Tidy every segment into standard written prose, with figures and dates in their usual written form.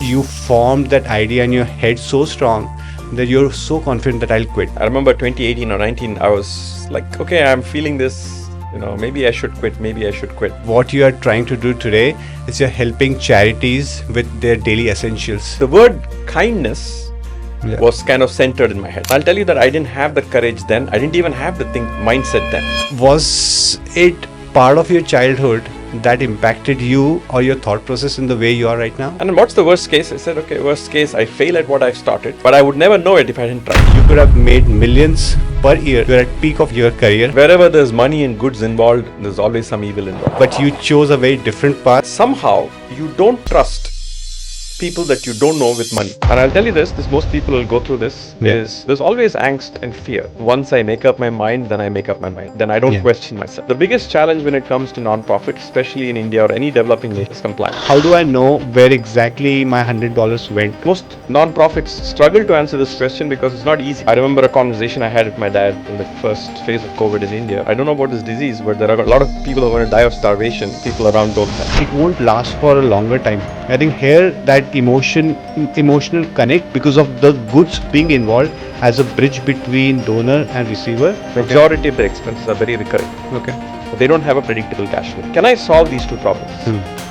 you formed that idea in your head so strong that you're so confident that I'll quit? I remember 2018 or 19, I was like, okay, I'm feeling this, maybe I should quit, maybe I should quit. What you are trying to do today is you're helping charities with their daily essentials. The word kindness was kind of centered in my head. I'll tell you that I didn't have the courage then. I didn't even have the mindset then. Was it part of your childhood that impacted you or your thought process in the way you are right now? And then what's the worst case? I said, okay, worst case, I fail at what I've started, but I would never know it if I didn't try. You could have made millions per year. You're at peak of your career. Wherever there's money and goods involved, there's always some evil involved. But you chose a very different path. Somehow, you don't trust people that you don't know with money. And I'll tell you this most people will go through this, is there's always angst and fear. Once I make up my mind, then I make up my mind. Then I don't question myself. The biggest challenge when it comes to non-profit, especially in India or any developing nation, is compliance. How do I know where exactly my $100 went? Most non-profits struggle to answer this question because it's not easy. I remember a conversation I had with my dad in the first phase of COVID in India. I don't know about this disease, but there are a lot of people who are going to die of starvation. People around don't have. It won't last for a longer time. I think here that emotional connect because of the goods being involved as a bridge between donor and receiver. Majority of the expenses are very recurring. Okay. But they don't have a predictable cash flow. Can I solve these two problems?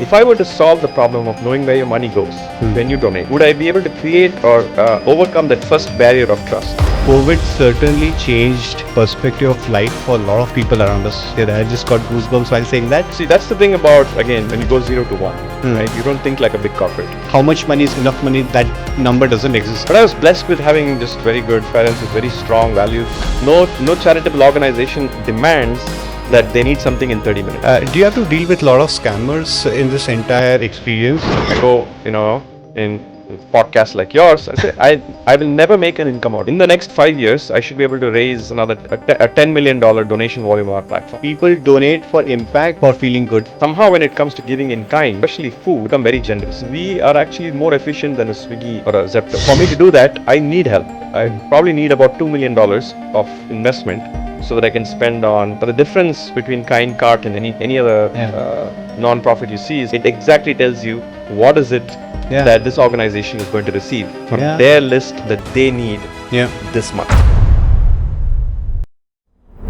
If I were to solve the problem of knowing where your money goes when you donate, would I be able to create or overcome that first barrier of trust? COVID certainly changed perspective of life for a lot of people around us. I just got goosebumps while saying that. See, that's the thing about, again, when you go 0 to 1, right? You don't think like a big corporate. How much money is enough money? That number doesn't exist. But I was blessed with having just very good parents with very strong values. No charitable organization demands that they need something in 30 minutes. Do you have to deal with a lot of scammers in this entire experience? I go, in podcasts like yours, I say, I will never make an income out. In the next 5 years, I should be able to raise another a $10 million donation volume on our platform. People donate for impact, for feeling good. Somehow when it comes to giving in kind, especially food, become very generous. We are actually more efficient than a Swiggy or a Zepto. For me to do that, I need help. I probably need about $2 million of investment so that I can spend on. But the difference between KindKart and any other non-profit you see is it exactly tells you what is it that this organization is going to receive from their list that they need this month.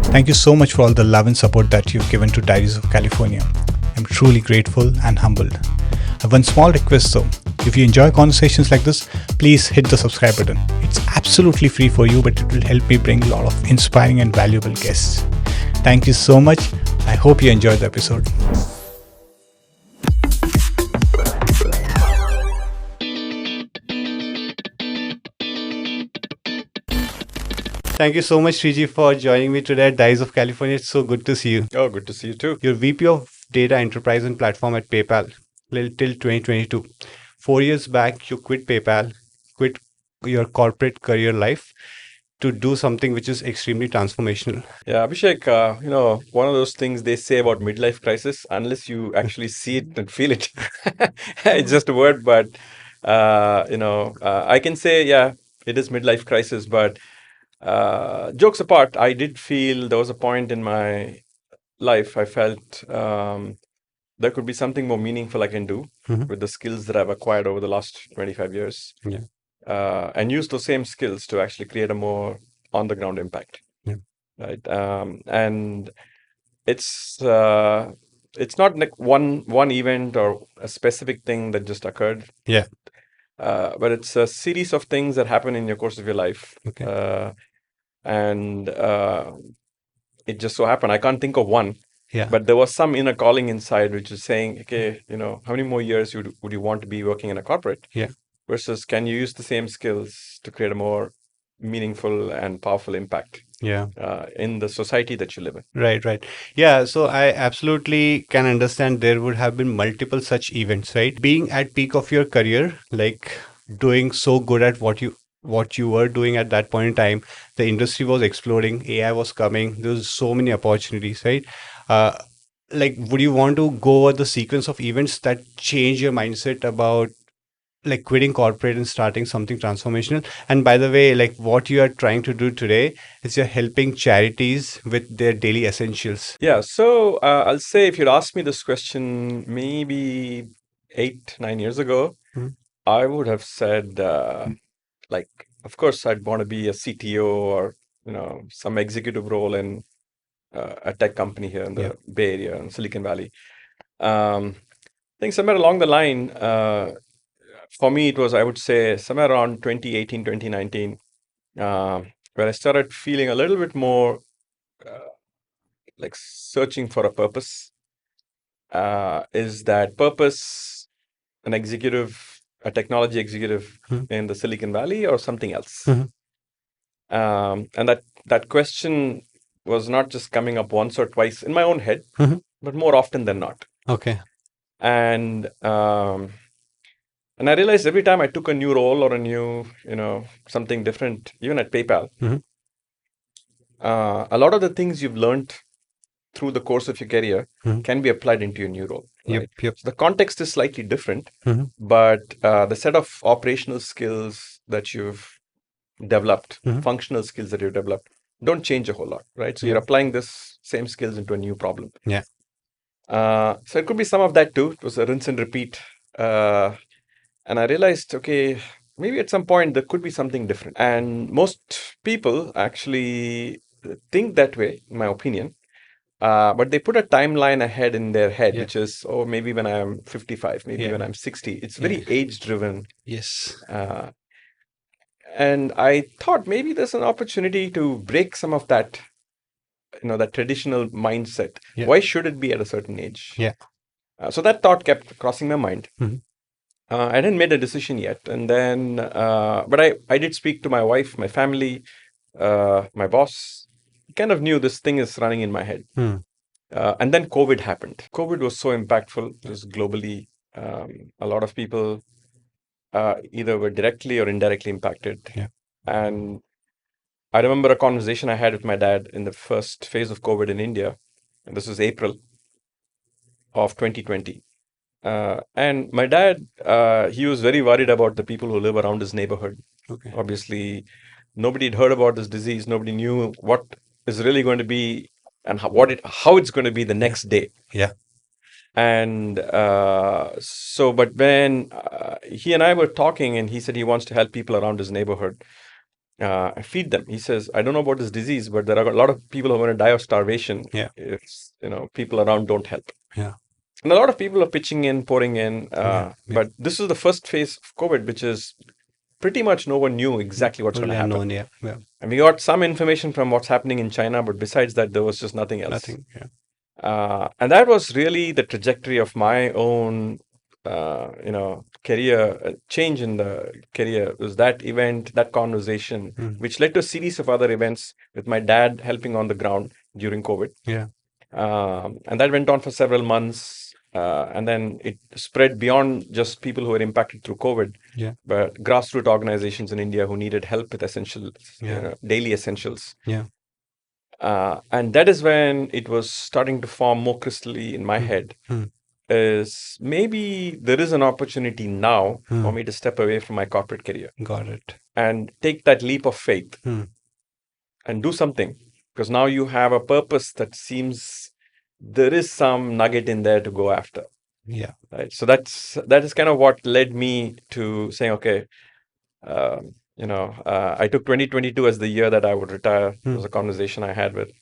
Thank you so much for all the love and support that you've given to Diaries of California. I'm truly grateful and humbled. I have one small request though. If you enjoy conversations like this, please hit the subscribe button. It's absolutely free for you, but it will help me bring a lot of inspiring and valuable guests. Thank you so much. I hope you enjoyed the episode. Thank you so much, Sriji, for joining me today at Diaries of California. It's so good to see you. Oh, good to see you too. You're VP of Data Enterprise and Platform at PayPal till 2022. 4 years back, you quit PayPal, quit your corporate career life to do something which is extremely transformational. Yeah, Abhishek, one of those things they say about midlife crisis, unless you actually see it and feel it, it's just a word, but, I can say, it is midlife crisis, but jokes apart, I did feel there was a point in my life I felt there could be something more meaningful I can do with the skills that I've acquired over the last 25 years. And use those same skills to actually create a more on-the-ground impact. Right? And it's not like one event or a specific thing that just occurred. But it's a series of things that happen in your course of your life. And it just so happened, I can't think of one. But there was some inner calling inside which is saying, okay, how many more years would you want to be working in a corporate? Versus can you use the same skills to create a more meaningful and powerful impact in the society that you live in? Right. Yeah, so I absolutely can understand there would have been multiple such events, right? Being at peak of your career, like doing so good at what you were doing at that point in time, the industry was exploding, AI was coming, there was so many opportunities, right? Would you want to go over the sequence of events that change your mindset about like quitting corporate and starting something transformational? And by the way, like what you are trying to do today is you're helping charities with their daily essentials. So I'll say if you'd asked me this question maybe 8-9 years ago, I would have said, like, of course, I'd want to be a CTO or some executive role in a tech company here in the Bay Area and Silicon Valley. I think somewhere along the line, for me, it was, I would say, somewhere around 2018, 2019, where I started feeling a little bit more like searching for a purpose. Is that purpose an executive, a technology executive in the Silicon Valley, or something else? And that question was not just coming up once or twice in my own head, but more often than not. Okay. And I realized every time I took a new role or a new, something different, even at PayPal, a lot of the things you've learned through the course of your career can be applied into your new role. Right? Yep. So the context is slightly different, but the set of operational skills that you've developed, functional skills that you've developed, don't change a whole lot, right? So you're applying this same skills into a new problem. Yeah. So it could be some of that too. It was a rinse and repeat. And I realized, okay, maybe at some point there could be something different. And most people actually think that way, in my opinion. But they put a timeline ahead in their head, which is, oh, maybe when I'm 55, maybe when I'm 60. It's very age driven. Yes. And I thought maybe there's an opportunity to break some of that, that traditional mindset. Why should it be at a certain age? Yeah. So that thought kept crossing my mind. I hadn't made a decision yet. And then, but I did speak to my wife, my family, my boss. Kind of knew this thing is running in my head. And then COVID happened. COVID was so impactful. It was globally. A lot of people either were directly or indirectly impacted. And I remember a conversation I had with my dad in the first phase of COVID in India. And this was April of 2020. And my dad, he was very worried about the people who live around his neighborhood. Okay. Obviously, nobody had heard about this disease. Nobody knew what is really going to be and how it's going to be the next day. Yeah. And but when he and I were talking, and he said he wants to help people around his neighborhood, feed them. He says, I don't know about this disease, but there are a lot of people who are going to die of starvation if people around don't help. Yeah. And a lot of people are pitching in, pouring in. But this is the first phase of COVID, which is pretty much no one knew exactly what's going to happen. Unknown, yeah. And we got some information from what's happening in China, but besides that, there was just nothing else. Nothing, yeah. And that was really the trajectory of my own, career change in the career. It was that event, that conversation, which led to a series of other events with my dad helping on the ground during COVID. Yeah. And that went on for several months. And then it spread beyond just people who were impacted through COVID, but grassroots organizations in India who needed help with essentials, daily essentials. Yeah. And that is when it was starting to form more crystally in my head. Is maybe there is an opportunity now for me to step away from my corporate career. Got it. And take that leap of faith and do something. Because now you have a purpose that seems there is some nugget in there to go after. Yeah. Right. So that is kind of what led me to saying, okay, I took 2022 as the year that I would retire. It was a conversation I had with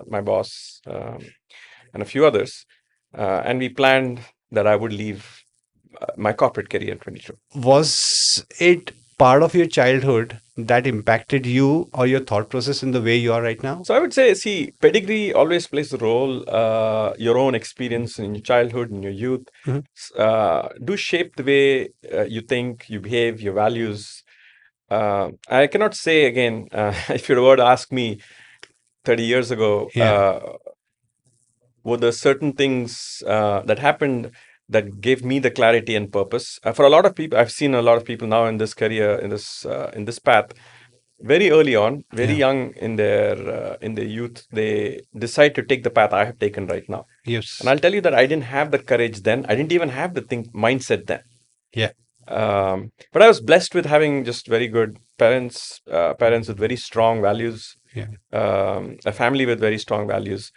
my boss and a few others. And we planned that I would leave my corporate career in 22. Was it part of your childhood that impacted you or your thought process in the way you are right now? So I would say, pedigree always plays a role. Your own experience in your childhood, in your youth, do shape the way you think, you behave, your values. I cannot say again, if you were to ask me 30 years ago, were there certain things that happened that gave me the clarity and purpose? For a lot of people, I've seen a lot of people now in this career, in this path, very early on, very young in their youth, they decide to take the path I have taken right now. Yes. And I'll tell you that I didn't have the courage then. I didn't even have the mindset then. Yeah. But I was blessed with having just very good parents with very strong values, a family with very strong values.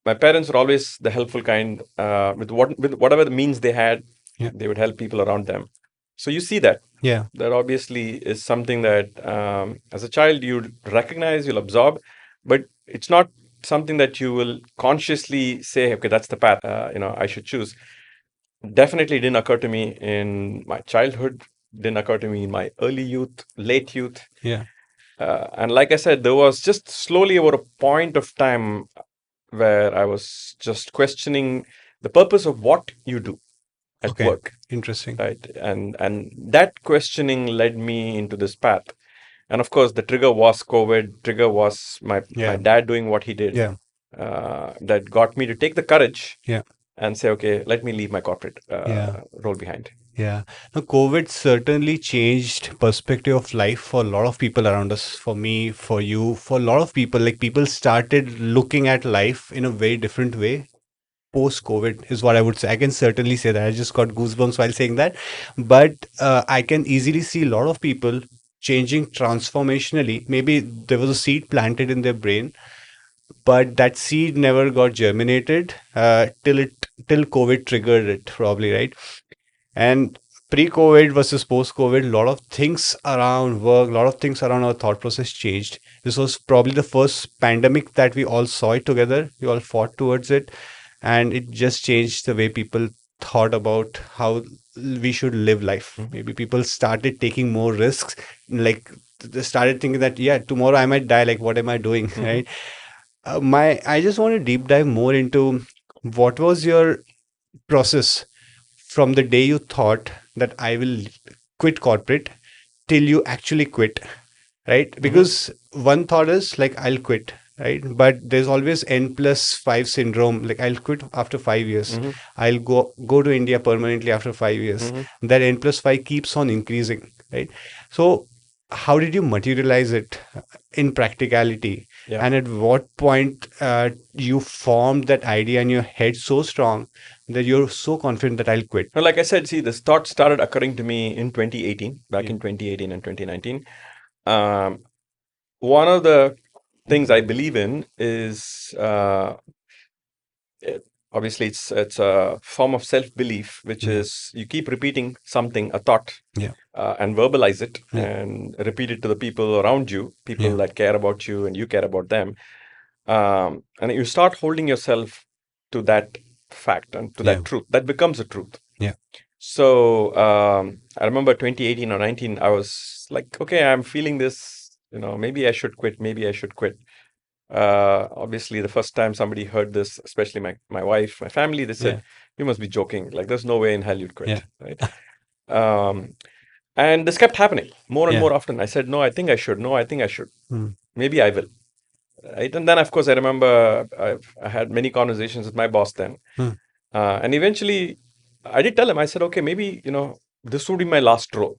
My parents were always the helpful kind, with whatever the means they had. Yeah. They would help people around them. So you see that. Yeah. That obviously is something that as a child you recognize, you'll absorb, but it's not something that you will consciously say, okay, that's the path I should choose. Definitely didn't occur to me in my childhood, didn't occur to me in my early youth, late youth. Yeah. And like I said, there was just slowly over a point of time where I was just questioning the purpose of what you do at work. Interesting. Right. And that questioning led me into this path. And of course, the trigger was COVID. Trigger was my dad doing what he did. Yeah. That got me to take the courage. Yeah. And say, okay, let me leave my corporate role behind. Yeah. Now, COVID certainly changed perspective of life for a lot of people around us. For me, for you, for a lot of people. Like people started looking at life in a very different way. Post-COVID is what I would say. I can certainly say that. I just got goosebumps while saying that. But I can easily see a lot of people changing transformationally. Maybe there was a seed planted in their brain, but that seed never got germinated till COVID triggered it, probably, right? And pre-COVID versus post-COVID, a lot of things around work, a lot of things around our thought process changed. This was probably the first pandemic that we all saw it together. We all fought towards it, and it just changed the way people thought about how we should live life. Maybe people started taking more risks, like they started thinking that, yeah, tomorrow I might die. Like, what am I doing, right? I just want to deep dive more into what was your process from the day you thought that I will quit corporate till you actually quit, right? Because one thought is like, I'll quit, right? But there's always N+5 syndrome. Like, I'll quit after 5 years. I'll go to India permanently after 5 years. That N+5 keeps on increasing, right? So how did you materialize it in practicality? Yeah. And at what point you formed that idea in your head so strong that you're so confident that I'll quit? Well, like I said, see, this thought started occurring to me in 2018, back in 2018 and 2019. One of the things I believe in is obviously it's a form of self-belief, which is you keep repeating something, a thought, and verbalize it and repeat it to the people around you, people that care about you and you care about them. And you start holding yourself to that fact and to that truth. That becomes a truth. Yeah. So I remember 2018 or 19, I was like, okay, I'm feeling this, maybe I should quit. Maybe I should quit. Obviously, the first time somebody heard this, especially my wife, my family, they said, you must be joking. Like, there's no way in hell you'd quit. Right. And this kept happening more and more often. I said, no, I think I should. No, I think I should. Maybe I will. Right. And then, of course, I remember I had many conversations with my boss then. And eventually, I did tell him, I said, okay, maybe, this would be my last role.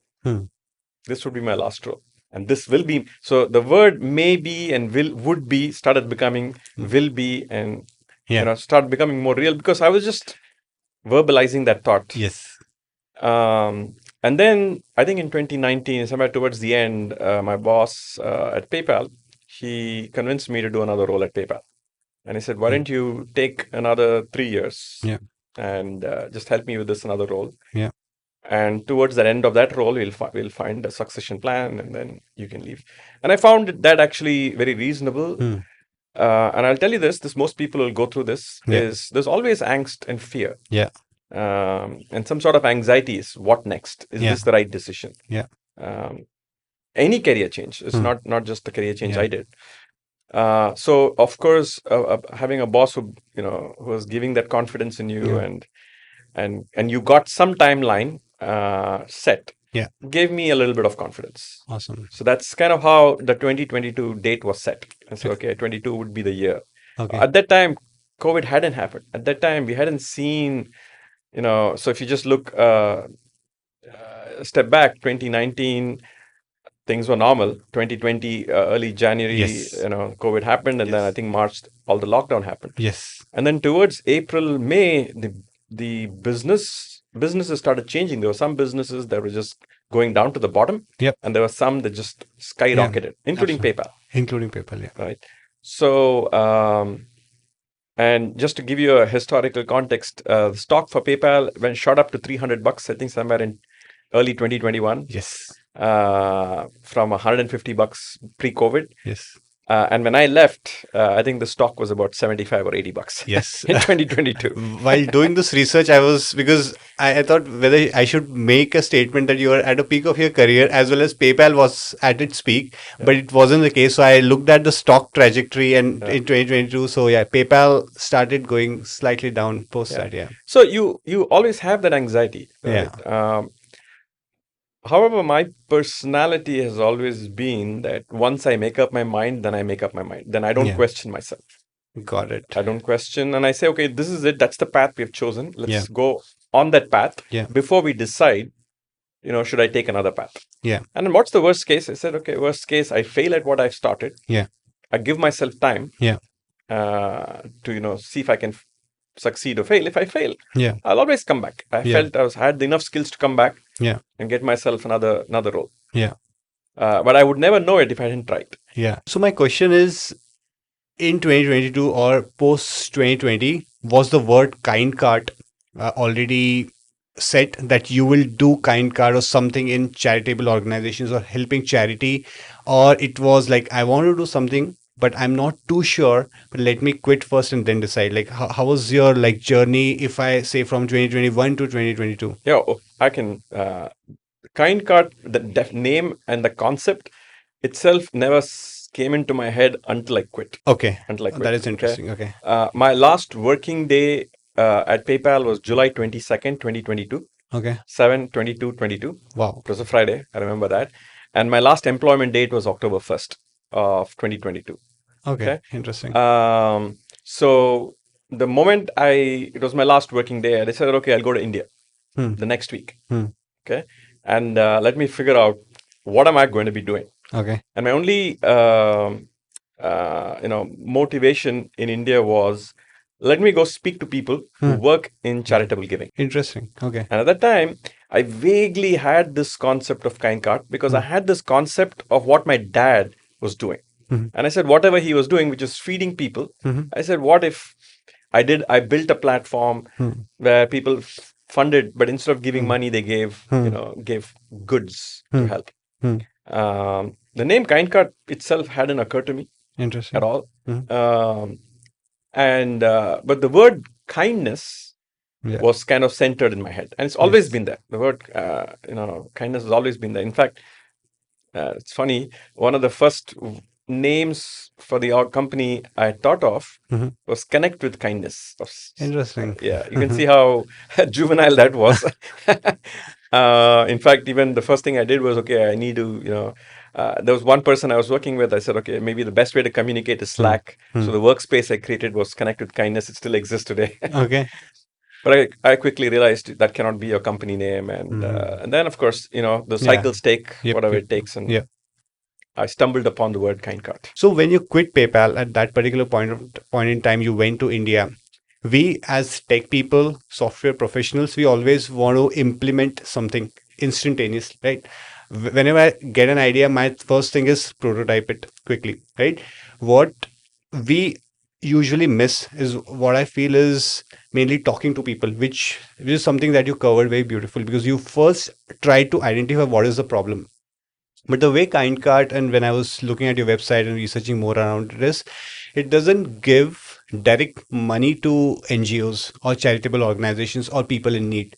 This would be my last role. And this will be. So the word maybe and would be started becoming will be and, started becoming more real because I was just verbalizing that thought. Yes. And then I think in 2019, somewhere towards the end, my boss at PayPal, he convinced me to do another role at PayPal. And he said, why don't you take another 3 years and just help me with this another role? Yeah. And towards the end of that role, we'll find a succession plan and then you can leave. And I found that actually very reasonable. And I'll tell you this most people will go through this, is there's always angst and fear. Yeah. And some sort of anxieties. What next? Is this the right decision? Yeah. Any career change. It's not just the career change I did. So of course, having a boss who was giving that confidence in you and you got some timeline set, gave me a little bit of confidence. Awesome. So that's kind of how the 2022 date was set. And so, okay, 22 would be the year. Okay. At that time, COVID hadn't happened. At that time, we hadn't seen, so if you just look, step back, 2019, things were normal. 2020, early January, COVID happened. And then I think March, all the lockdown happened. Yes. And then towards April, May, the businesses started changing. There were some businesses that were just going down to the bottom. Yep. And there were some that just skyrocketed, including PayPal. Including PayPal, Right. So And just to give you a historical context, the stock for PayPal shot up to $300, I think somewhere in early 2021. Yes. From $150 pre-COVID. Yes. And when I left, I think the stock was about $75 or $80. Yes. In 2022. While doing this research, because I thought whether I should make a statement that you are at a peak of your career as well as PayPal was at its peak, but it wasn't the case. So I looked at the stock trajectory and in 2022, so PayPal started going slightly down post that. Yeah. So you always have that anxiety, right? Yeah. However, my personality has always been that once I make up my mind, then I make up my mind. Then I don't question myself. Got it. I don't question, and I say, okay, this is it. That's the path we have chosen. Let's go on that path before we decide, should I take another path? Yeah. And then what's the worst case? I said, okay, worst case, I fail at what I've started. Yeah. I give myself time. Yeah. To see if I can succeed or fail. If I fail, I'll always come back. I felt I had enough skills to come back. And get myself another role. Yeah. But I would never know it if I didn't try it. Yeah. So my question is, in 2022 or post 2020, was the word KindKart already set that you will do KindKart or something in charitable organizations or helping charity, or it was like, I want to do something, but I'm not too sure, but let me quit first and then decide. Like, how was your journey, if I say from 2021 to 2022? Yeah, I can. KindKart, the name and the concept itself never came into my head until I quit. Okay. Until I quit. That is interesting. Okay. My last working day at PayPal was July 22nd, 2022. Okay. 7/22/22. Wow. It was a Friday. I remember that. And my last employment date was October 1st of 2022. Okay. Interesting. So the moment it was my last working day, I said, okay, I'll go to India the next week. Okay. And let me figure out what am I going to be doing. Okay. And my only motivation in India was, let me go speak to people who work in charitable giving. Interesting. Okay. And at that time, I vaguely had this concept of KindKart because I had this concept of what my dad was doing. And I said, whatever he was doing, which is feeding people, I said, what if I built a platform where people funded, but instead of giving money, they gave goods to help. The name KindKart itself hadn't occurred to me at all. But the word kindness was kind of centered in my head, and it's always been there. The word kindness has always been there. In fact, it's funny, one of the first names for the company I thought of was Connect with Kindness. Interesting. Yeah, you can see how juvenile that was. In fact, even the first thing I did was, okay, I need to, there was one person I was working with. I said, okay, maybe the best way to communicate is Slack. So the workspace I created was Connect with Kindness. It still exists today. Okay. But I quickly realized that cannot be your company name. And then, of course, the cycles take whatever it takes. And I stumbled upon the word KindKart. So when you quit PayPal at that particular point in time, you went to India. We as tech people, software professionals, we always want to implement something instantaneously, right? Whenever I get an idea, my first thing is prototype it quickly, right? What we usually miss is what I feel is mainly talking to people, which is something that you covered very beautiful, because you first try to identify what is the problem. But the way KindKart, and when I was looking at your website and researching more around this, it doesn't give direct money to NGOs or charitable organizations or people in need.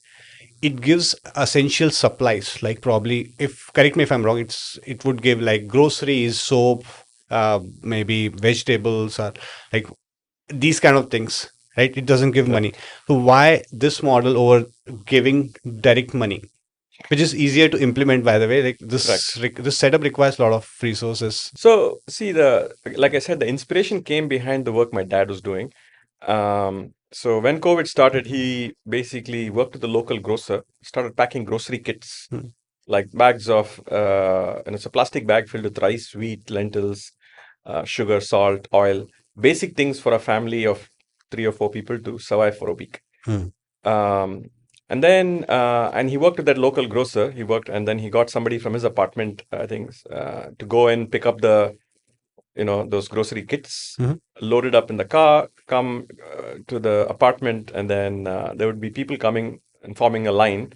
It gives essential supplies, like probably, correct me if I'm wrong, it would give like groceries, soap, maybe vegetables, or like these kind of things, right? It doesn't give money. So why this model over giving direct money? Which is easier to implement, by the way. Like this setup requires a lot of resources. So, see, like I said, the inspiration came behind the work my dad was doing. So when COVID started, he basically worked with the local grocer, started packing grocery kits, like bags of, and it's a plastic bag filled with rice, wheat, lentils, sugar, salt, oil, basic things for a family of 3 or 4 people to survive for a week. And then, and he worked with that local grocer. And then he got somebody from his apartment, I think, to go and pick up the those grocery kits, loaded up in the car, come to the apartment, and then there would be people coming and forming a line.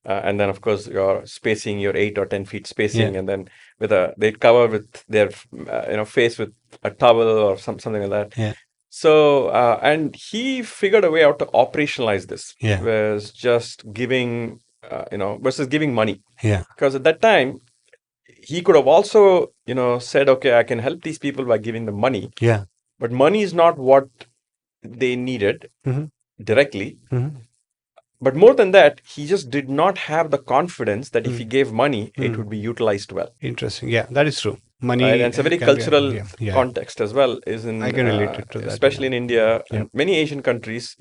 And then, of course, you're spacing your 8 or 10 feet spacing, and then they'd cover with their face with a towel or something like that. So, and he figured a way out to operationalize this. Was just giving, versus giving money. Because at that time, he could have also, said, okay, I can help these people by giving them money. But money is not what they needed directly. But more than that, he just did not have the confidence that if he gave money, it would be utilized well. Interesting. Yeah, that is true. Money, right? And it's a very cultural context as well. Is in I can relate it to that, especially in India and many Asian countries.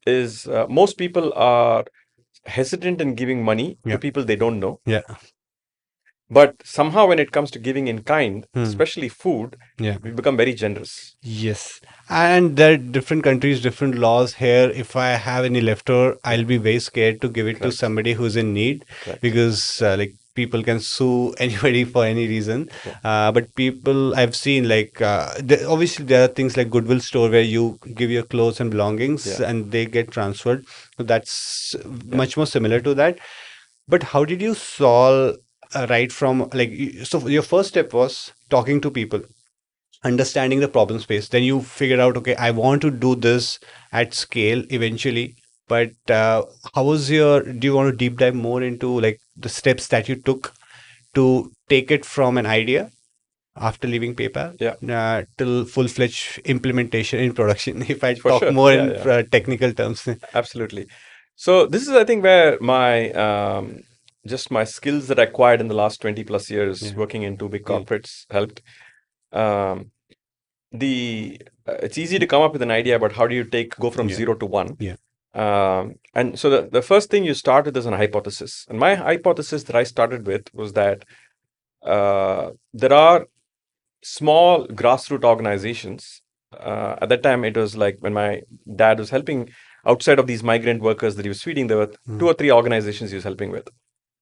Is most people are hesitant in giving money to people they don't know. But somehow when it comes to giving in kind, especially food, we become very generous. Yes. And there are different countries, different laws here. If I have any leftover, I'll be very scared to give it to somebody who's in need because people can sue anybody for any reason. But people I've seen obviously there are things like Goodwill store where you give your clothes and belongings and they get transferred. So that's much more similar to that. But how did you solve right from so your first step was talking to people, understanding the problem space. Then you figured out, okay, I want to do this at scale eventually. But do you want to deep dive more into the steps that you took to take it from an idea after leaving PayPal till full-fledged implementation in production? If I talk more in technical terms. Absolutely. So this is, I think, where my just my skills that I acquired in the last 20 plus years working in two big corporates helped. It's easy to come up with an idea, but how do you go from 0 to 1? And so the first thing you start with is an hypothesis. And my hypothesis that I started with was that there are small grassroots organizations. At that time, it was like when my dad was helping outside of these migrant workers that he was feeding, there were 2 or 3 organizations he was helping with.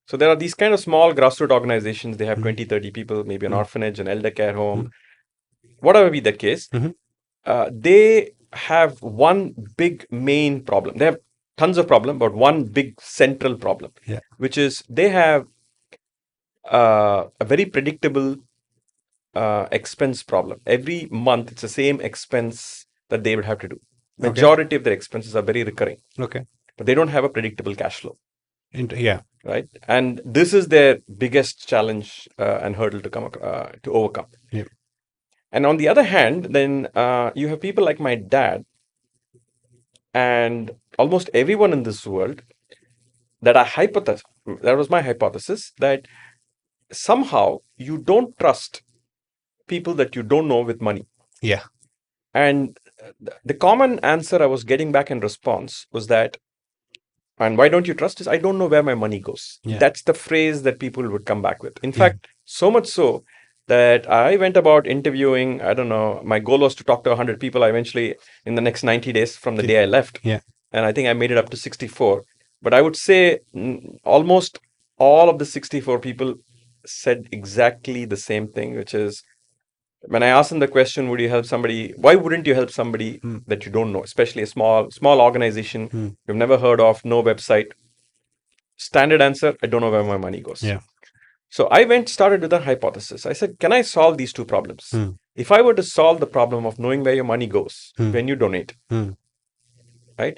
So there are these kind of small grassroots organizations. They have 20, 30 people, maybe an orphanage, an elder care home, whatever be the case. They have one big main problem. They have tons of problems, but one big central problem, which is they have a very predictable expense problem. Every month, it's the same expense that they would have to do. Majority of their expenses are very recurring. But they don't have a predictable cash flow. Right. And this is their biggest challenge and hurdle to overcome. And on the other hand, then you have people like my dad and almost everyone in this world that was my hypothesis, that somehow you don't trust people that you don't know with money. And the common answer I was getting back in response was that, and why don't you trust us? I don't know where my money goes. That's the phrase that people would come back with. In fact, so much so that I went about interviewing, I don't know, my goal was to talk to 100 people. I eventually, in the next 90 days from the day I left, and I think I made it up to 64. But I would say almost all of the 64 people said exactly the same thing, which is, when I asked them the question, would you help somebody? Why wouldn't you help somebody that you don't know, especially a small organization you've never heard of, no website? Standard answer, I don't know where my money goes. So I started with a hypothesis. I said, can I solve these two problems? If I were to solve the problem of knowing where your money goes when you donate, right?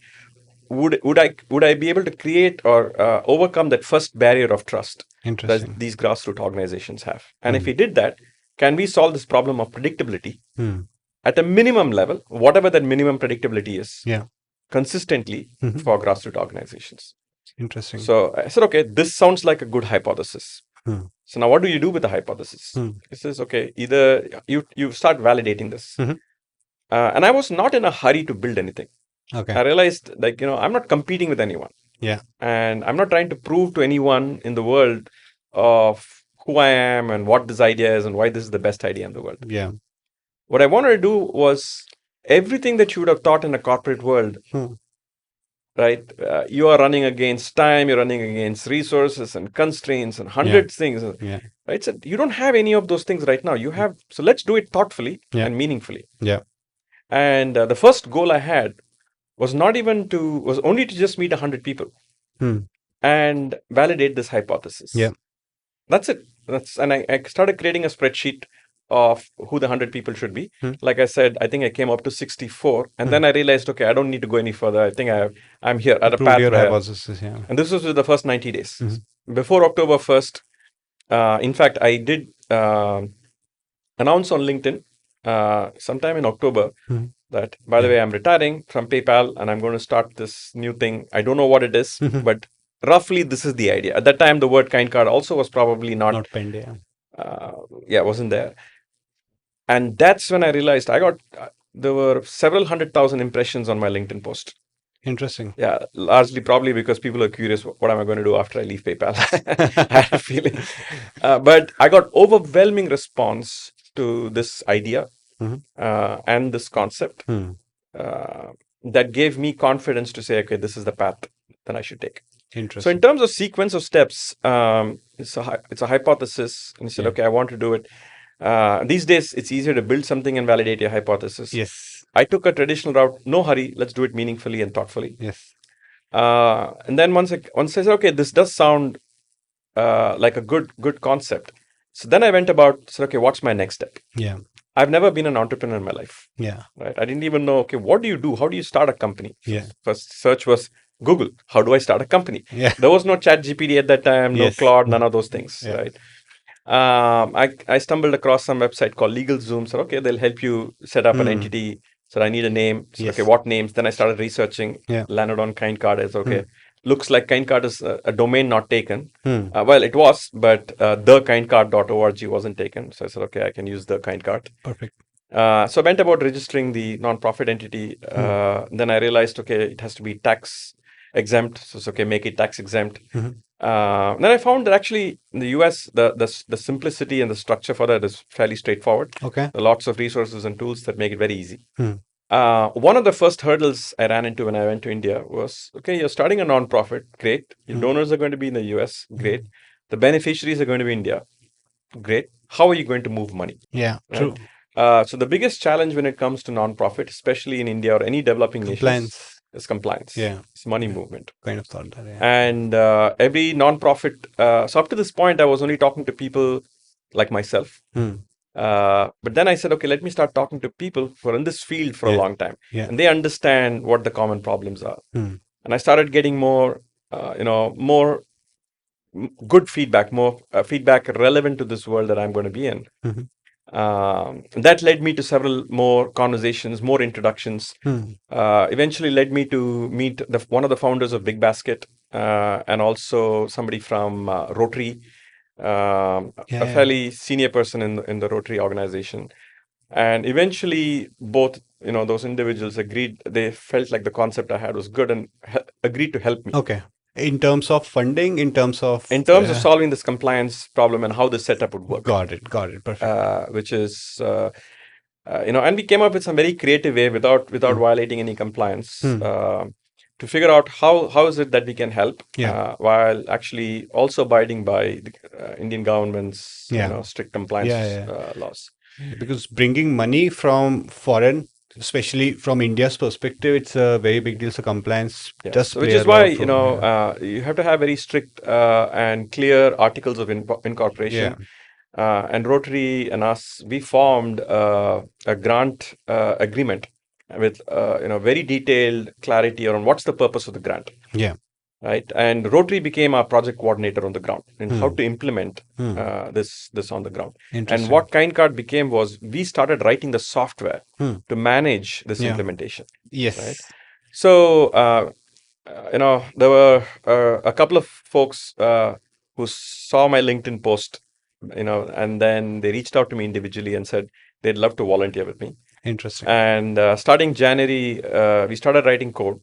Would I be able to create or overcome that first barrier of trust that these grassroots organizations have? And if we did that, can we solve this problem of predictability at a minimum level, whatever that minimum predictability is, consistently for grassroots organizations? Interesting. So I said, okay, this sounds like a good hypothesis. So now what do you do with the hypothesis? It says, okay, either you start validating this. And I was not in a hurry to build anything. I realized, I'm not competing with anyone. And I'm not trying to prove to anyone in the world of who I am and what this idea is and why this is the best idea in the world. What I wanted to do was everything that you would have taught in a corporate world, right? You are running against time, you're running against resources and constraints and hundreds things. right? So you don't have any of those things right now. You have, so let's do it thoughtfully and meaningfully. Yeah. And the first goal I had was only to just meet 100 people and validate this hypothesis. Yeah. That's it. And I started creating a spreadsheet of who the 100 people should be. Like I said, I think I came up to 64, and then I realized, okay, I don't need to go any further. I think I'm here at a path your where, hypothesis, yeah. And this was with the first 90 days. Before October 1st, in fact, I did announce on LinkedIn sometime in October that, by the way, I'm retiring from PayPal and I'm going to start this new thing. I don't know what it is, but roughly this is the idea. At that time, the word KindKart also was probably not penned, wasn't there. And that's when I realized there were several 100,000 impressions on my LinkedIn post. Interesting. Yeah, largely probably because people are curious, what am I going to do after I leave PayPal? I had a feeling. But I got overwhelming response to this idea and this concept that gave me confidence to say, okay, this is the path that I should take. Interesting. So in terms of sequence of steps, it's a hypothesis. And you said, okay, I want to do it. These days, it's easier to build something and validate your hypothesis. Yes. I took a traditional route. No hurry. Let's do it meaningfully and thoughtfully. Yes. And then once I said, okay, this does sound like a good concept. So then I went about, said, okay, what's my next step? Yeah. I've never been an entrepreneur in my life. Yeah. Right. I didn't even know, okay, what do you do? How do you start a company? Yeah. First search was Google. How do I start a company? Yeah. There was no ChatGPT at that time, no Claude, none of those things. Yeah. Right. I stumbled across some website called LegalZoom. So, okay, they'll help you set up an entity. So I need a name. So, okay, what names? Then I started researching. Landed on KindKart. As okay, looks like KindKart is a domain not taken. Well, it was, but thekindkart.org wasn't taken. So I said, okay, I can use the KindKart. Perfect. So I went about registering the non-profit entity. Then I realized, okay, it has to be tax exempt. So it's okay, make it tax exempt. Then I found that actually in the US, the simplicity and the structure for that is fairly straightforward. Okay. There are lots of resources and tools that make it very easy. One of the first hurdles I ran into when I went to India was, okay, you're starting a non-profit. Great. Your donors are going to be in the US. Great. The beneficiaries are going to be India. Great. How are you going to move money? Yeah, true. So the biggest challenge when it comes to non-profit, especially in India or any developing nations, is compliance. Yeah. It's money movement. Kind of thought that. Yeah. And every non-profit, so up to this point, I was only talking to people like myself. But then I said, okay, let me start talking to people who are in this field for a long time. And they understand what the common problems are. And I started getting more good feedback, more feedback relevant to this world that I'm going to be in. That led me to several more conversations, more introductions. Eventually led me to meet one of the founders of Big Basket and also somebody from Rotary, a fairly senior person in the Rotary organization. And eventually both those individuals agreed. They felt like the concept I had was good and agreed to help me. Okay. In terms of funding, in terms of solving this compliance problem and how the setup would work. Got it. Perfect. Which is, and we came up with some very creative way without violating any compliance to figure out how is it that we can help while actually also abiding by the Indian government's strict compliance laws. Because bringing money from foreign, especially from India's perspective, it's a very big deal. So compliance does play which is why you have to have very strict and clear articles of incorporation. And Rotary and us, we formed a grant agreement with very detailed clarity around what's the purpose of the grant. Right, and Rotary became our project coordinator on the ground and how to implement this on the ground. And what KindKart became was we started writing the software to manage this implementation. Yes. Right? So there were a couple of folks who saw my LinkedIn post, and then they reached out to me individually and said they'd love to volunteer with me. Interesting. And starting January, we started writing code.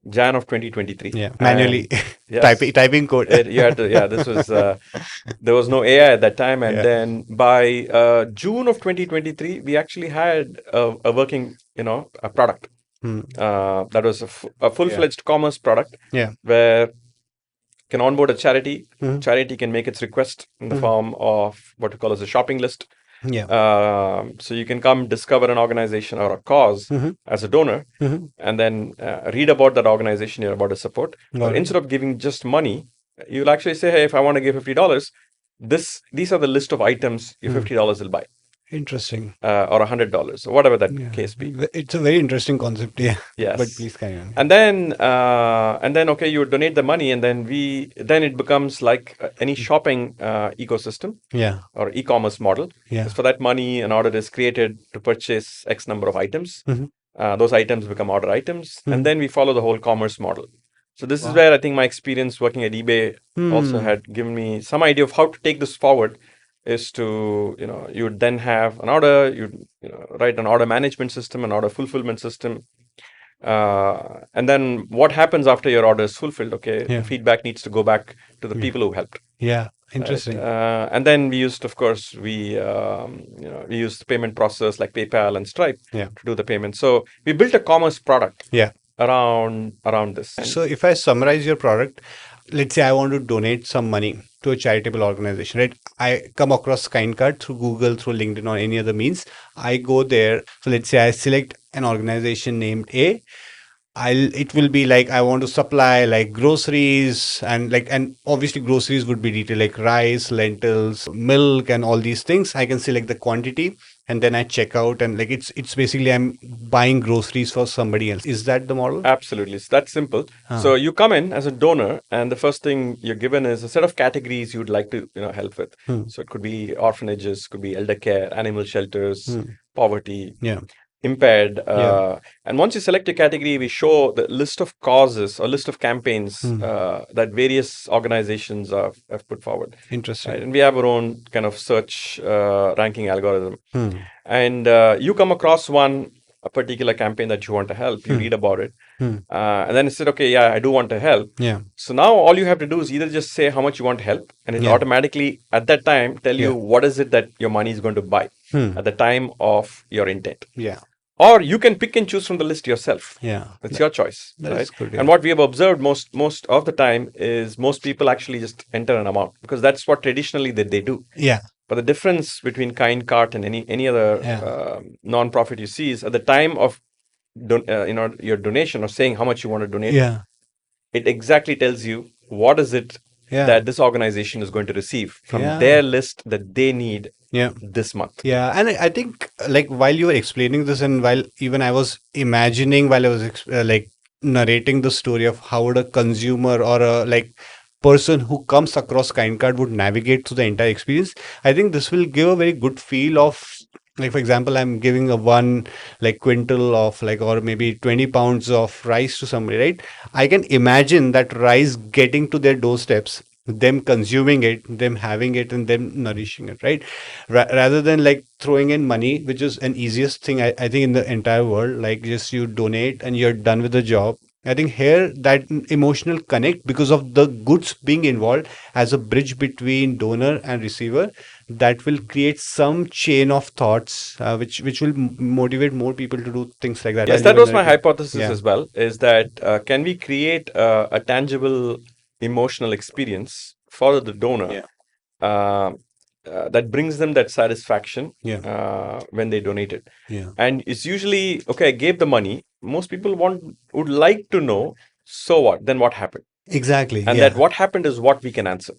Jan of 2023. Yeah, manually typing code. This was there was no AI at that time, and then by June of 2023, we actually had a working, a product. That was a full-fledged commerce product. Yeah, where can onboard a charity. Charity can make its request in the form of what we call as a shopping list. So you can come discover an organization or a cause as a donor, and then read about that organization you're about to support. But instead of giving just money, you'll actually say, hey, if I want to give $50, these are the list of items your $50 will buy. Interesting. Or $100, or whatever that case be. It's a very interesting concept, yeah. Yes. But please carry on. And then okay, you donate the money, and then it becomes like any shopping ecosystem, or e-commerce model. Yeah. For that money, an order is created to purchase X number of items. Those items become order items, and then we follow the whole commerce model. So this is where I think my experience working at eBay also had given me some idea of how to take this forward. Is to, you would then have an order, you'd write an order management system, an order fulfillment system. And then what happens after your order is fulfilled? Okay, the feedback needs to go back to the people who helped. Yeah, interesting. Right? And then we used, of course, we used payment process like PayPal and Stripe to do the payment. So we built a commerce product around this. So if I summarize your product, let's say I want to donate some money to a charitable organization, right? I come across KindKart through Google, through LinkedIn, or any other means. I go there. So let's say I select an organization named A. It will be like I want to supply like groceries and obviously groceries would be detailed like rice, lentils, milk, and all these things. I can select the quantity and then I check out, and like it's basically I'm buying groceries for somebody else. Is that the model? Absolutely. It's that simple. So you come in as a donor, and the first thing you're given is a set of categories you'd like to help with. So it could be orphanages, could be elder care, animal shelters, poverty. Impaired. And once you select a category, we show the list of causes or list of campaigns that various organizations have put forward. Interesting. Right? And we have our own kind of search ranking algorithm. And you come across a particular campaign that you want to help, you read about it. And then it said, okay, I do want to help. So now all you have to do is either just say how much you want to help, and it automatically at that time tell you what is it that your money is going to buy at the time of your intent. Or you can pick and choose from the list yourself. It's your choice. Right? Good, and what we have observed most of the time is most people actually just enter an amount because that's what traditionally they do. But the difference between KindKart and any other non-profit you see is at the time of your donation or saying how much you want to donate, it exactly tells you what is it that this organization is going to receive from their list that they need this month. And I think like while you were explaining this and while even I was imagining while I was like narrating the story of how would a consumer or a like person who comes across KindKart would navigate through the entire experience, I think this will give a very good feel of like, for example, I'm giving a one like quintal of like or maybe 20 pounds of rice to somebody, right? I can imagine that rice getting to their doorsteps, them consuming it, them having it, and them nourishing it, right? Rather than like throwing in money, which is an easiest thing I think in the entire world, like just you donate and you're done with the job. I think here that emotional connect because of the goods being involved as a bridge between donor and receiver, that will create some chain of thoughts which will motivate more people to do things like that. Yes, that was my hypothesis as well, is that can we create a tangible emotional experience for the donor that brings them that satisfaction when they donate it. And it's usually, okay, I gave the money. Most people would like to know, so what? Then what happened? Exactly. And that what happened is what we can answer.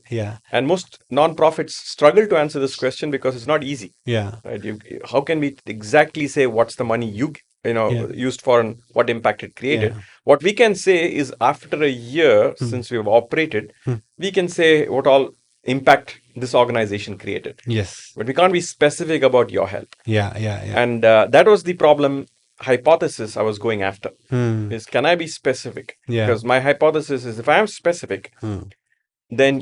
And most nonprofits struggle to answer this question because it's not easy. Right? How can we exactly say what's the money used for and what impact it created? What we can say is after a year since we've operated, we can say what all impact this organization created. But we can't be specific about your help. And that was the problem hypothesis I was going after. Is can I be specific? Because my hypothesis is if I am specific, then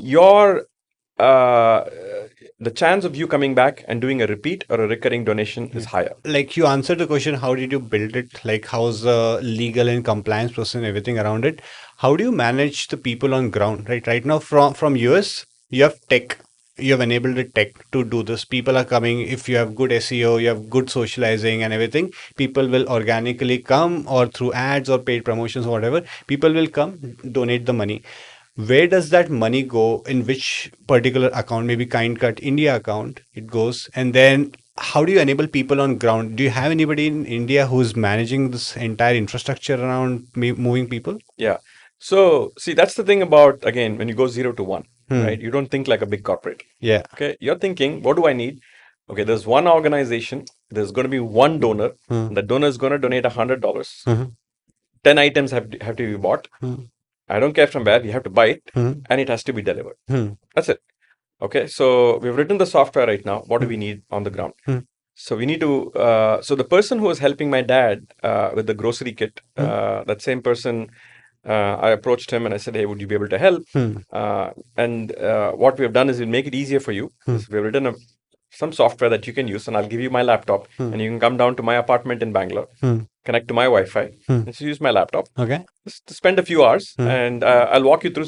the chance of you coming back and doing a repeat or a recurring donation is higher. Like you answered the question, how did you build it? Like how's the legal and compliance process and everything around it? How do you manage the people on ground? Right now from US, you have tech. You have enabled the tech to do this. People are coming. If you have good SEO, you have good socializing and everything, people will organically come or through ads or paid promotions or whatever. People will come, donate the money. where does that money go? In which particular account? Maybe KindKart India account it goes, and then how do you enable people on ground? Do you have anybody in India who's managing this entire infrastructure around moving people? Yeah. So see, that's the thing about, again, when you go 0 to 1, right? You don't think like a big corporate. Yeah. Okay. You're thinking, what do I need? Okay, there's one organization. There's going to be one donor. And the donor is going to donate $100. 10 items have to be bought. I don't care from where, you have to buy it, and it has to be delivered. That's it. Okay, so we've written the software right now. What do we need on the ground? So we need to, so the person who was helping my dad with the grocery kit, that same person, I approached him and I said, hey, would you be able to help? And what we have done is we'll make it easier for you. We've written some software that you can use, and I'll give you my laptop, and you can come down to my apartment in Bangalore, connect to my Wi-Fi, and just use my laptop. Okay. Just spend a few hours, and I'll walk you through.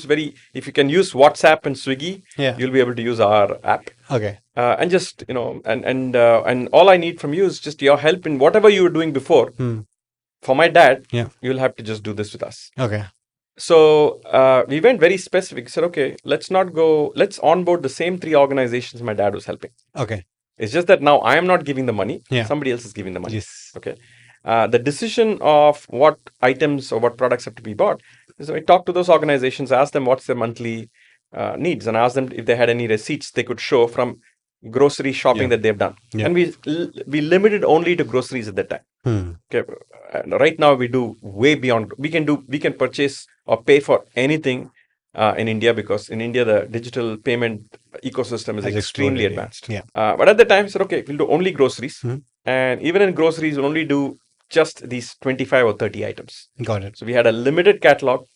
If you can use WhatsApp and Swiggy, you'll be able to use our app. Okay. And just, and all I need from you is just your help in whatever you were doing before. For my dad, you'll have to just do this with us. Okay. So we went very specific. Said, okay, let's onboard the same 3 organizations my dad was helping. Okay. It's just that now I am not giving the money. Somebody else is giving the money. Yes. Okay. The decision of what items or what products have to be bought is I talk to those organizations, ask them what's their monthly needs, and ask them if they had any receipts they could show from grocery shopping that they've done. And we limited only to groceries at that time. Okay. Right now we do way beyond. We can purchase or pay for anything in India, because in India the digital payment ecosystem is extremely advanced. But at the time I said, okay, we'll do only groceries, and even in groceries we'll only do just these 25 or 30 items. Got it. So we had a limited catalog,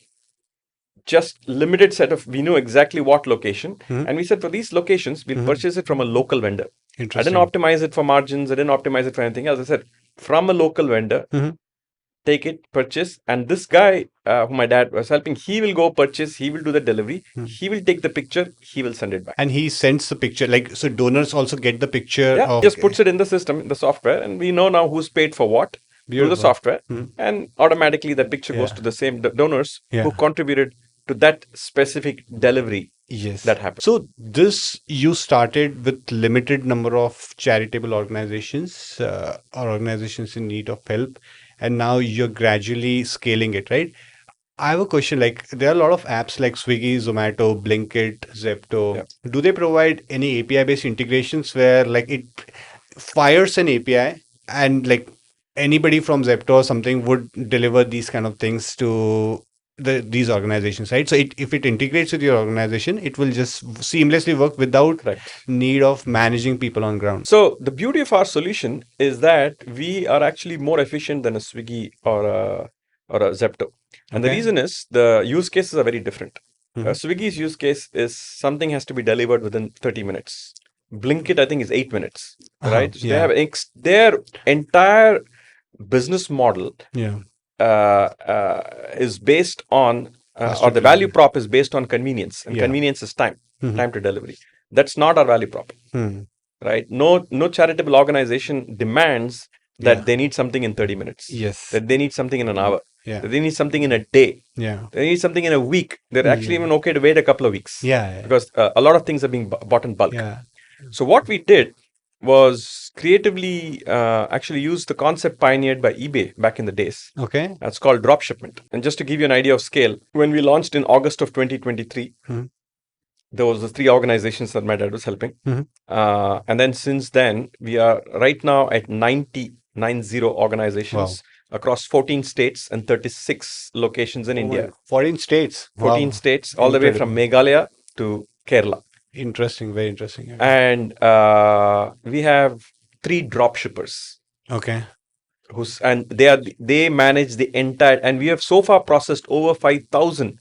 just limited set of, we knew exactly what location, and we said for these locations we'll purchase it from a local vendor. I didn't optimize it for margins, I didn't optimize it for anything else. I said from a local vendor, take it, purchase, and this guy who my dad was helping, he will go purchase, he will do the delivery, he will take the picture, he will send it back. And he sends the picture, like, so donors also get the picture? Yeah, just puts it in the system, in the software, and we know now who's paid for what through the software, and automatically that picture goes to the same donors who contributed to that specific delivery. Yes, that happened. So this, you started with limited number of charitable organizations or organizations in need of help, and now you're gradually scaling it, right? I have a question. Like, there are a lot of apps like Swiggy, Zomato, Blinkit, Zepto. Do they provide any API-based integrations where, like, it fires an API and, like, anybody from Zepto or something would deliver these kind of things to these organizations, right? So if it integrates with your organization, it will just seamlessly work without need of managing people on ground. So the beauty of our solution is that we are actually more efficient than a Swiggy or a Zepto. And the reason is the use cases are very different. Swiggy's use case is something has to be delivered within 30 minutes. Blinkit, I think, is 8 minutes, right? So they have their entire business model is based on, or the value prop is based on convenience, and convenience is time to delivery. That's not our value prop, right? No charitable organization demands that they need something in 30 minutes. That they need something in an hour. That they need something in a day. They need something in a week. They're actually even okay to wait a couple of weeks. Because a lot of things are being bought in bulk. So what we did was creatively actually use the concept pioneered by eBay back in the days. That's called dropshipping. And just to give you an idea of scale, when we launched in August of 2023, there was the 3 organizations that my dad was helping. And then since then, we are right now at 90 organizations across 14 states and 36 locations in India. 14 states? 14 states, all the way from Meghalaya to Kerala. Interesting, very interesting. And we have 3 drop shippers. And they manage the entire, and we have so far processed over 5,000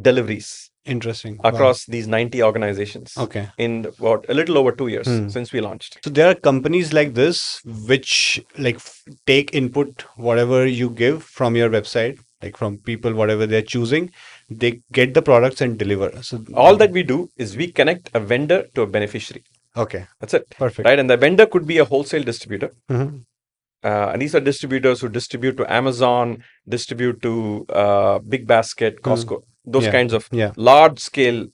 deliveries. Interesting. Across these 90 organizations. In about a little over 2 years since we launched. So there are companies like this which like take input, whatever you give from your website, like from people, whatever they're choosing, they get the products and deliver. So all that we do is we connect a vendor to a beneficiary. That's it. Perfect. Right. And the vendor could be a wholesale distributor. And these are distributors who distribute to Amazon, distribute to Big Basket, Costco. those kinds of large scale.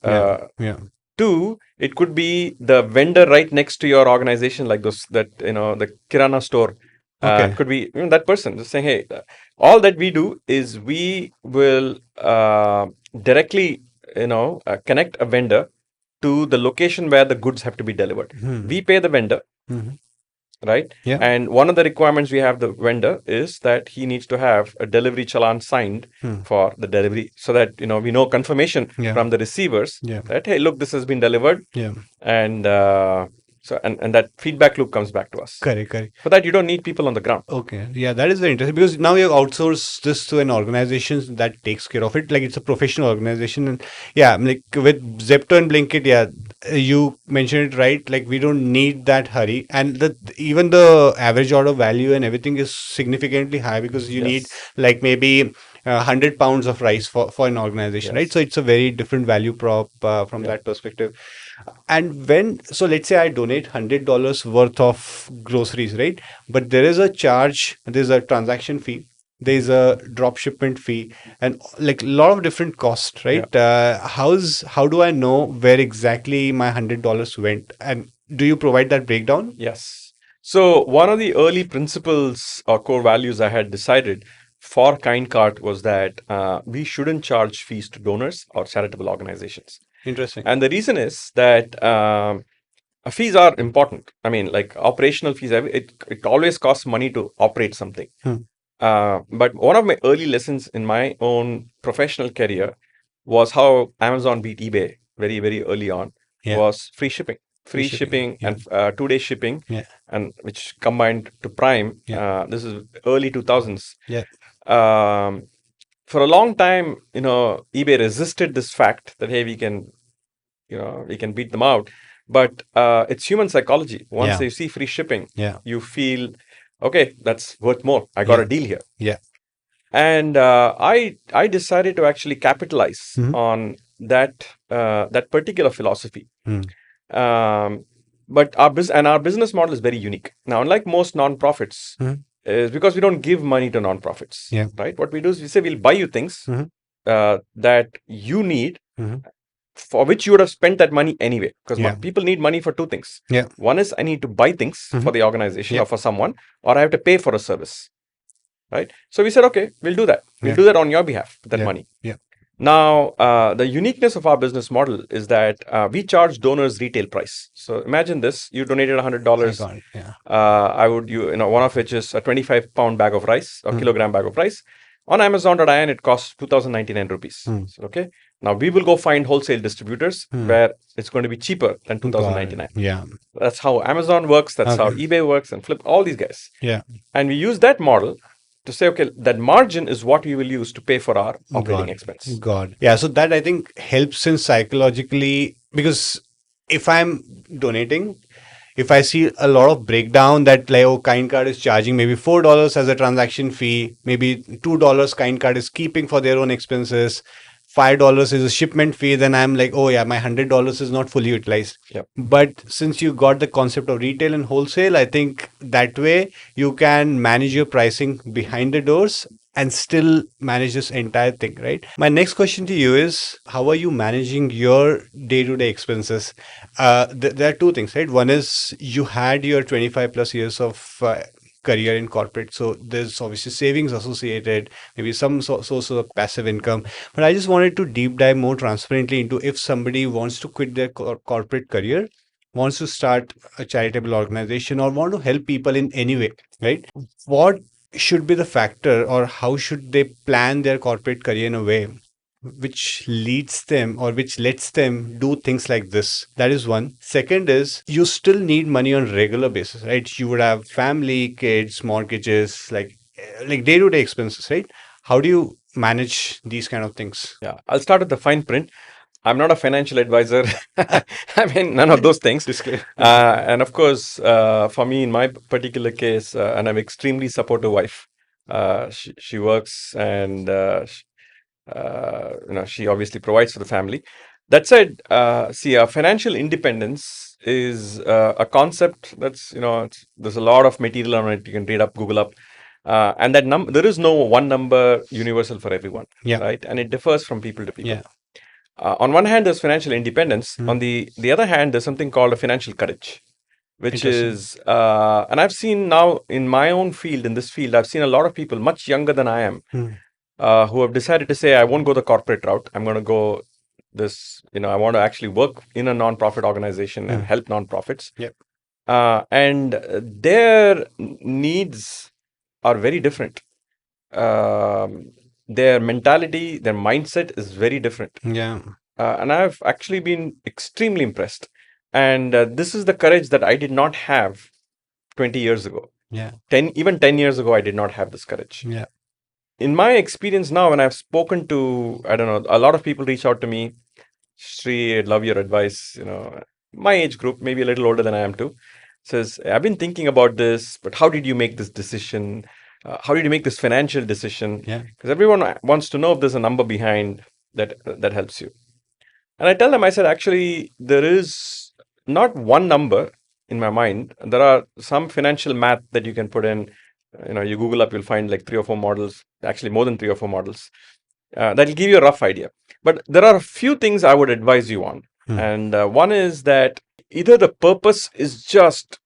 Two, it could be the vendor right next to your organization, like those that the Kirana store. Could be that person just saying, hey, all that we do is we will directly connect a vendor to the location where the goods have to be delivered. We pay the vendor, right? And one of the requirements we have the vendor is that he needs to have a delivery challan signed for the delivery, so that we know confirmation from the receivers that, hey, look, this has been delivered. And so and that feedback loop comes back to us. Correct. For that, you don't need people on the ground. Okay. Yeah, that is very interesting, because now you outsource this to an organization that takes care of it. Like, it's a professional organization. And like with Zepto and Blinkit, you mentioned it right. Like, we don't need that hurry. And even the average order value and everything is significantly high, because you need like maybe 100 pounds of rice for an organization, right? So it's a very different value prop from that perspective. And let's say I donate $100 worth of groceries, right? But there is a charge, there's a transaction fee, there's a drop shipment fee, and like a lot of different costs, right? How do I know where exactly my $100 went? And do you provide that breakdown? Yes. So one of the early principles or core values I had decided for KindKart was that we shouldn't charge fees to donors or charitable organizations. Interesting. And the reason is that fees are important. I mean, like operational fees, it always costs money to operate something. But one of my early lessons in my own professional career was how Amazon beat eBay very, very early on. Was free shipping. Free shipping and 2-day shipping, and which combined to Prime. This is early 2000s. For a long time, eBay resisted this fact that, hey, we can beat them out. But it's human psychology. Once you see free shipping, you feel, okay, that's worth more. I got a deal here. And I decided to actually capitalize on that particular philosophy. But our business model is very unique. Now, unlike most nonprofits, is because we don't give money to nonprofits, right? What we do is we say we'll buy you things that you need, for which you would have spent that money anyway. Because people need money for two things. One is I need to buy things for the organization or for someone, or I have to pay for a service, right? So we said, okay, we'll do that. We'll do that on your behalf with that money. Now, the uniqueness of our business model is that we charge donors retail price. So imagine this: you donated $100. I would, one of which is a 25-pound bag of rice or kilogram bag of rice. On Amazon.in, it costs 2,099 rupees. So, okay. Now we will go find wholesale distributors where it's going to be cheaper than 2,099. That's how Amazon works. That's how eBay works, and Flip, all these guys. And we use that model to say, okay, that margin is what we will use to pay for our operating expense. So that, I think, helps in psychologically, because if I'm donating, if I see a lot of breakdown that like, KindKart is charging maybe $4 as a transaction fee, maybe $2 KindKart is keeping for their own expenses, $5 is a shipment fee, then I'm like, oh yeah, my $100 is not fully utilized. But since you got the concept of retail and wholesale, I think that way you can manage your pricing behind the doors and still manage this entire thing, right? My next question to you is, how are you managing your day-to-day expenses? There are two things, right? One is you had your 25 plus years of career in corporate, so there's obviously savings associated, maybe some source of passive income. But I just wanted to deep dive more transparently into, if somebody wants to quit their corporate career, wants to start a charitable organization, or want to help people in any way, right? What should be the factor, or how should they plan their corporate career in a way which leads them or which lets them do things like this? That is one. Second is, you still need money on regular basis, right? You would have family, kids, mortgages, like day-to-day expenses, right? How do you manage these kind of things? I'll start with the fine print. I'm not a financial advisor. I mean, none of those things. And of course, for me, in my particular case, and I'm extremely supportive wife. She works, and she obviously provides for the family. That said, financial independence is a concept that's, there's a lot of material on it. You can read up, Google up. And that number, there is no one number universal for everyone, Yeah. right? And it differs from people to people. Yeah. On one hand, there's financial independence. On the other hand, there's something called a financial courage, which is, and I've seen now in my own field, in this field, I've seen a lot of people much younger than I am who have decided to say, I won't go the corporate route. I'm going to go this, I want to actually work in a non-profit organization and help non-profits. Yep. And their needs are very different. Their mentality, their mindset is very different. Yeah. And I've actually been extremely impressed. And this is the courage that I did not have 20 years ago. Yeah. 10 years ago, I did not have this courage. Yeah. In my experience now, when I've spoken to, I don't know, a lot of people reach out to me, Sri, I'd love your advice. My age group, maybe a little older than I am too, says, I've been thinking about this, but how did you make this decision? How did you make this financial decision? Yeah. Because everyone wants to know if there's a number behind that helps you. And I tell them, I said, actually, there is not one number in my mind. There are some financial math that you can put in. You Google up, you'll find like 3 or 4 models, actually more than 3 or 4 models. That'll give you a rough idea. But there are a few things I would advise you on. And one is that either the purpose is just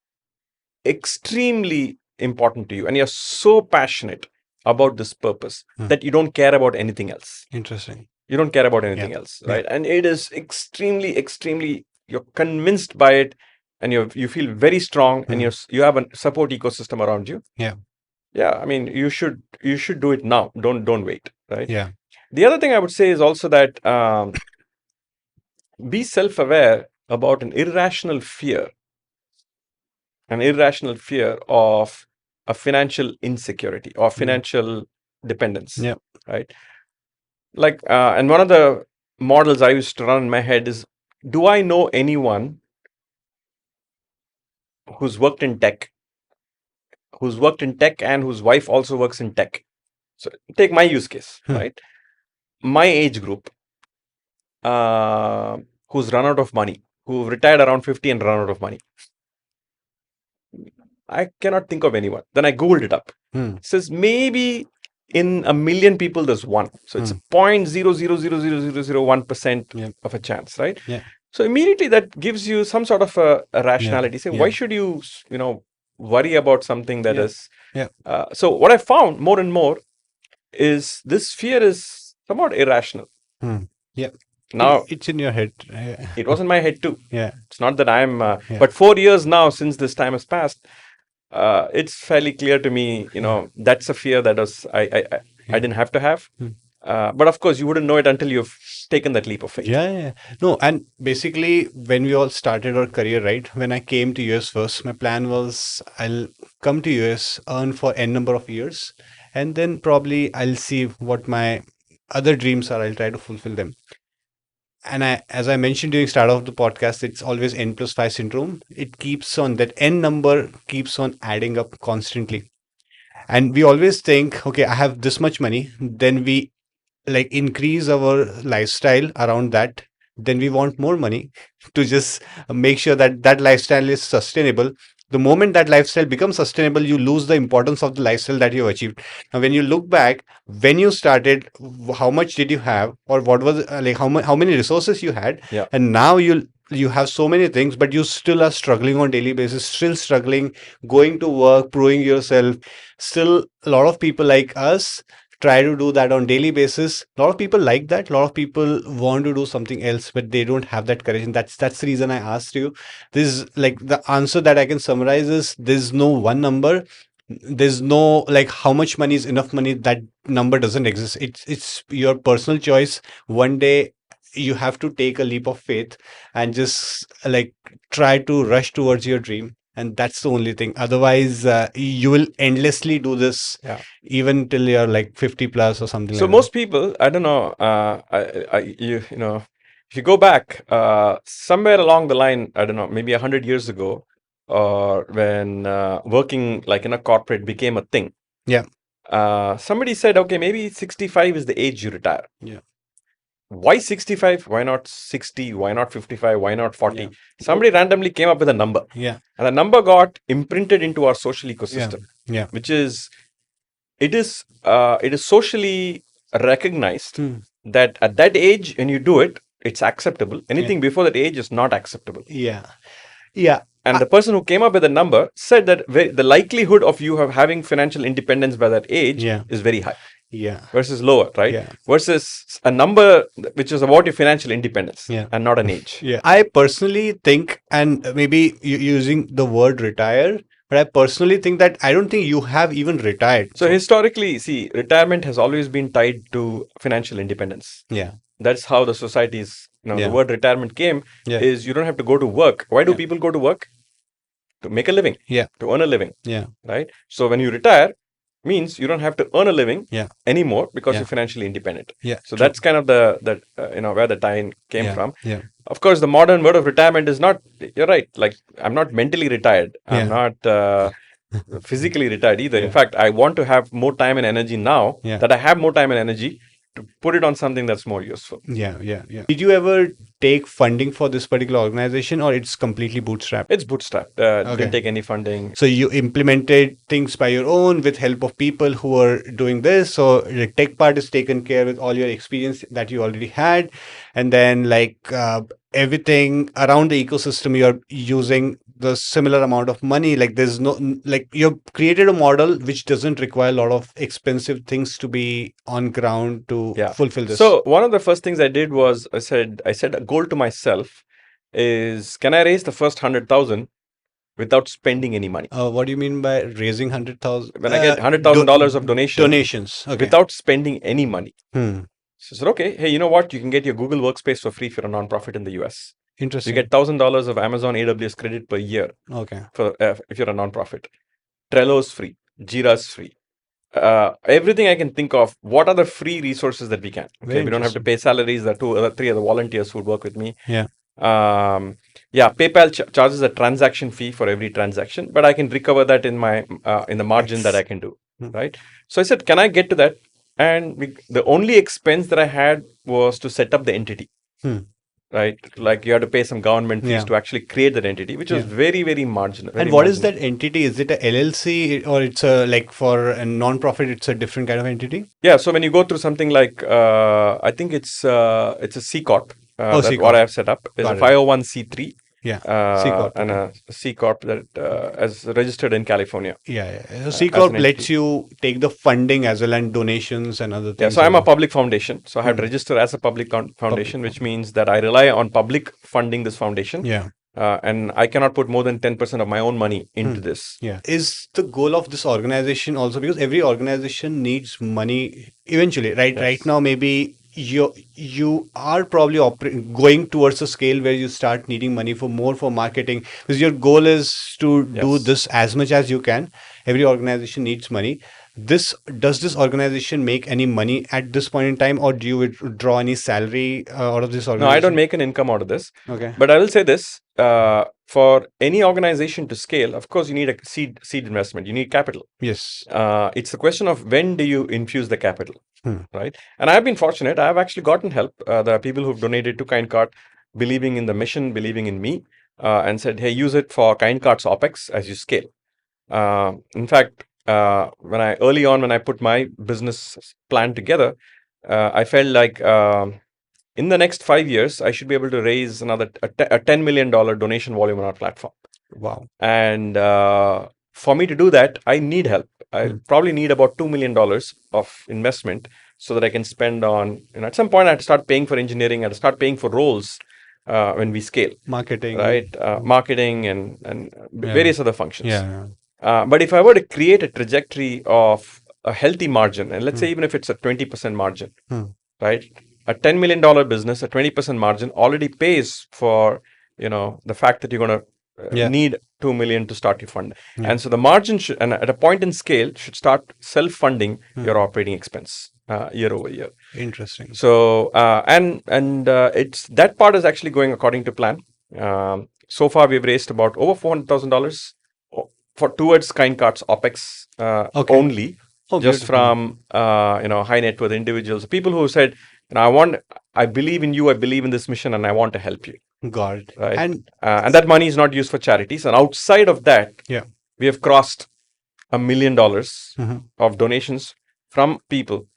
extremely important to you and you're so passionate about this purpose that you don't care about anything else. Interesting. You don't care about anything else, right? And it is extremely, you're convinced by it and you feel very strong and you have a support ecosystem around you. Yeah, I mean, you should do it now. Don't wait, right? Yeah. The other thing I would say is also that be self-aware about an irrational fear of a financial insecurity or financial dependence. Yeah. Right. Like, and one of the models I used to run in my head is, do I know anyone who's worked in tech and whose wife also works in tech? So take my use case, right? My age group, who's run out of money, who retired around 50 and run out of money. I cannot think of anyone. Then I Googled it up. It says maybe in a million people, there's one. So it's 0.0000001% of a chance, right? Yeah. So immediately that gives you some sort of a rationality. Say, why should you, worry about something that is... So what I found more and more is this fear is somewhat irrational. Yeah. Now it's in your head. It was in my head too. Yeah. It's not that I'm, but 4 years now since this time has passed, it's fairly clear to me, that's a fear that was I didn't have to have. But of course, you wouldn't know it until you've taken that leap of faith. Yeah. No, and basically, when we all started our career, right? When I came to US first, my plan was I'll come to US, earn for N number of years, and then probably I'll see what my other dreams are. I'll try to fulfill them. And as I mentioned during start of the podcast, it's always N+5 syndrome. It keeps on, that N number keeps on adding up constantly. And we always think, okay, I have this much money. Then we increase our lifestyle around that. Then we want more money to just make sure that that lifestyle is sustainable. The moment that lifestyle becomes sustainable, you lose the importance of the lifestyle that you achieved. Now, when you look back, when you started, how much did you have, or what was how many resources you had, and now you have so many things, but you still are struggling on daily basis, still struggling, going to work, proving yourself. Still, a lot of people like us try to do that on daily basis. A lot of people like that. A lot of people want to do something else, but they don't have that courage. And that's the reason I asked you. This is the answer that I can summarize is there's no one number. There's no how much money is enough money. That number doesn't exist. It's your personal choice. One day you have to take a leap of faith and just try to rush towards your dream. And that's the only thing. Otherwise, you will endlessly do this, even till you're 50 plus or something. So most people, I don't know, if you go back somewhere along the line, I don't know, maybe 100 years ago, or when working in a corporate became a thing. Yeah. Somebody said, okay, maybe 65 is the age you retire. Yeah. Why 65? Why not 60? Why not 55? Why not 40? Somebody randomly came up with a number. Yeah. And the number got imprinted into our social ecosystem. Yeah. Which is it is socially recognized that at that age, when you do it, it's acceptable. Anything before that age is not acceptable. Yeah. And the person who came up with the number said that the likelihood of you having financial independence by that age is very high. Versus lower, right? Versus a number which is about your financial independence and not an age. I personally think, and maybe using the word retire, but I personally think that I don't think you have even retired. So historically, see, retirement has always been tied to financial independence. That's how the society is. The word retirement came is you don't have to go to work. Why do people go to work? To make a living. To earn a living. Right? So when you retire, means you don't have to earn a living anymore because you're financially independent. So that's kind of the where the tie-in came from. Of course, the modern word of retirement is not. You're right. Like I'm not mentally retired. I'm not physically retired either. In fact, I want to have more time and energy now that I have more time and energy to put it on something that's more useful. Did you ever take funding for this particular organization, or it's completely bootstrapped? It's bootstrapped. Didn't take any funding. So you implemented things by your own with help of people who are doing this. So the tech part is taken care with all your experience that you already had, and then everything around the ecosystem you're using the similar amount of money. Like there's no, like you've created a model which doesn't require a lot of expensive things to be on ground to fulfill this. So one of the first things I did was I said a goal to myself is, can I raise the first 100,000 without spending any money? What do you mean by raising 100,000? When I get $100,000 of donations without spending any money. So I said, okay, hey, you know what? You can get your Google Workspace for free if you're a nonprofit in the US. Interesting. You get $1,000 of Amazon AWS credit per year. Okay. For if you're a nonprofit. Trello's free. Jira's free. Everything I can think of. What are the free resources that we can? Okay, we don't have to pay salaries. There are 3 other volunteers who would work with me. PayPal charges a transaction fee for every transaction, but I can recover that in my in the margin that I can do. Right. So I said, can I get to that? And the only expense that I had was to set up the entity. Right, like you have to pay some government fees to actually create that entity, which is very, very marginal. And what is that entity? Is it a LLC or it's a, like for a non-profit, it's a different kind of entity? Yeah, so when you go through something like, I think it's a C Corp. That's what I have set up. It's a 501c3. C Corp. And a C Corp that is registered in California. So C Corp lets you take the funding as well and donations and other things. So I'm a public foundation. So I had to register as a public foundation, which means that I rely on public funding this foundation. And I cannot put more than 10% of my own money into this. Is the goal of this organization also, because every organization needs money eventually, right? Right now, maybe you are probably going towards a scale where you start needing money for marketing, because your goal is to do this as much as you can. Every organization needs money. Does this organization make any money at this point in time, or do you withdraw any salary out of this organization? No, I don't make an income out of this. Okay. But I will say this, for any organization to scale, of course, you need a seed investment. You need capital. Yes. It's a question of when do you infuse the capital, right? And I've been fortunate. I've actually gotten help. There are people who've donated to KindKart, believing in the mission, believing in me, and said, hey, use it for KindKart's OpEx as you scale. In fact, when I put my business plan together, I felt like in the next 5 years, I should be able to raise another a $10 million donation volume on our platform. Wow. And for me to do that, I need help. I probably need about $2 million of investment so that I can spend on, at some point I had to start paying for engineering, I had to start paying for roles when we scale. Marketing. Right? Marketing and various other functions. But if I were to create a trajectory of a healthy margin, and let's say even if it's a 20% margin, right? A $10 million business, a 20% margin already pays for, the fact that you're going to need 2 million to start your fund. And so the margin should, and at a point in scale, should start self-funding your operating expense year over year. Interesting. So, it's that part is actually going according to plan. So far, we've raised about over $400,000 towards KindKart's OpEx only, just from high net worth individuals, people who said, I believe in you, I believe in this mission, and I want to help you. Got it. Right? And that money is not used for charities. And outside of that, we have crossed $1 million of donations from people.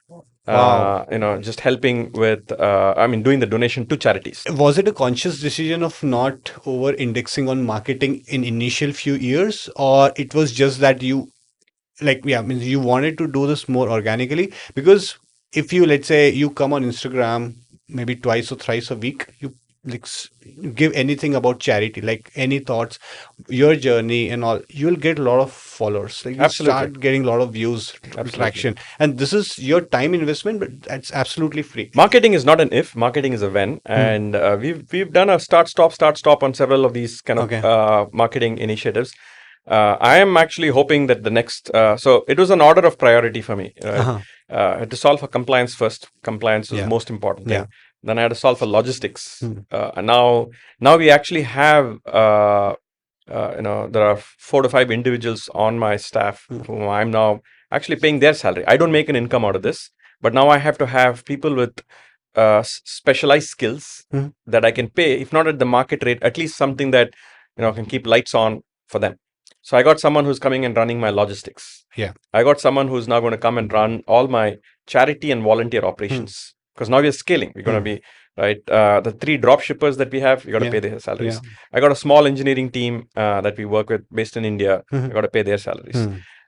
Wow. Just helping with, doing the donation to charities. Was it a conscious decision of not over indexing on marketing in initial few years, or it was just that you means you wanted to do this more organically? Because if you, let's say, you come on Instagram maybe twice or thrice a week, you like give anything about charity, like any thoughts, your journey and all, you'll get a lot of followers. Like you start getting a lot of views, traction, and this is your time investment, but that's absolutely free. Marketing is not an if, marketing is a when, and we've done a start stop on several of these kind of marketing initiatives. I am actually hoping that the next, so it was an order of priority for me. To solve for compliance first. Compliance is the most important thing. Then I had to solve for logistics. And now we actually have, there are 4 to 5 individuals on my staff whom I'm now actually paying their salary. I don't make an income out of this, but now I have to have people with specialized skills that I can pay, if not at the market rate, at least something that can keep lights on for them. So I got someone who's coming and running my logistics. I got someone who's now going to come and run all my charity and volunteer operations. Because now we're scaling. We're going to be, right? The 3 drop shippers that we have, we got to pay their salaries. I got a small engineering team that we work with based in India. I got to pay their salaries.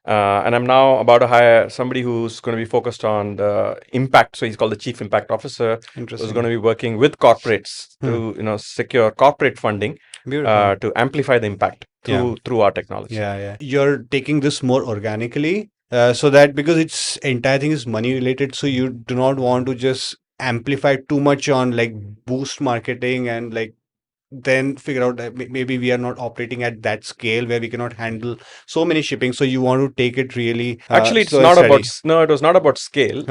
And I'm now about to hire somebody who's going to be focused on the impact. So he's called the Chief Impact Officer. Who's going to be working with corporates to secure corporate funding to amplify the impact through our technology. You're taking this more organically, so that because it's entire thing is money related, so you do not want to just amplify too much on like boost marketing and like then figure out that maybe we are not operating at that scale where we cannot handle so many shipping. So you want to take it really. Actually, it's not about it was not about scale.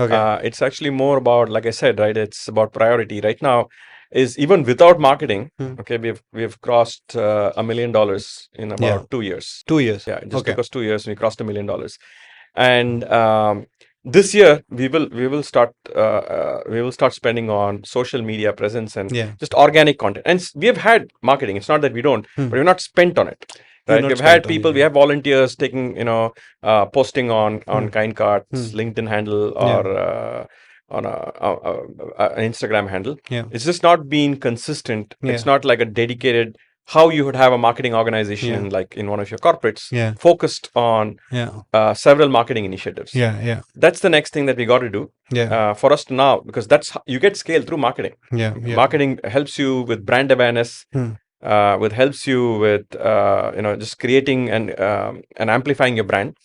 It's actually more about, like I said, right? It's about priority. Right now, is even without marketing, we've crossed $1 million in about 2 years. 2 years. Yeah, it just took us 2 years. We crossed $1 million, and this year we will start spending on social media presence and just organic content. And we have had marketing. It's not that we don't, but we've not spent on it. Right? We've had people. We have volunteers taking, posting on KindKart's LinkedIn handle or on an Instagram handle. It's just not been consistent. It's not like a dedicated. How you would have a marketing organization like in one of your corporates focused on several marketing initiatives. That's the next thing that we got to do for us to now, because that's how you get scale through marketing. Marketing helps you with brand awareness, helps you with just creating and amplifying your brand.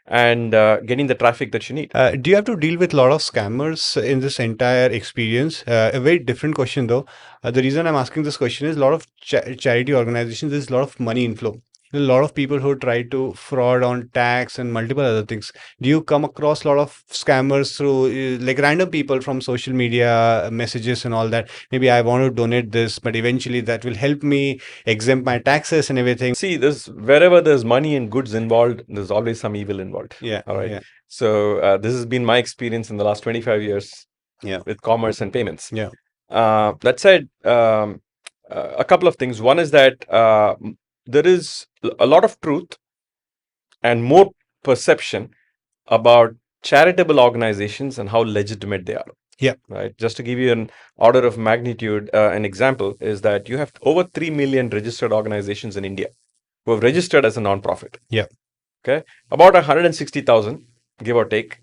And getting the traffic that you need. Do you have to deal with a lot of scammers in this entire experience? A very different question though. The reason I'm asking this question is a lot of charity organizations, there's a lot of money inflow. A lot of people who try to fraud on tax and multiple other things. Do you come across a lot of scammers through like random people from social media messages and all that? Maybe I want to donate this, but eventually that will help me exempt my taxes and everything. See, wherever there's money and goods involved, there's always some evil involved. All right. So this has been my experience in the last 25 years with commerce and payments. That said, a couple of things. One is that there is a lot of truth and more perception about charitable organizations and how legitimate they are. Right. Just to give you an order of magnitude, an example is that you have over 3 million registered organizations in India who have registered as a non-profit. Okay. About 160,000, give or take,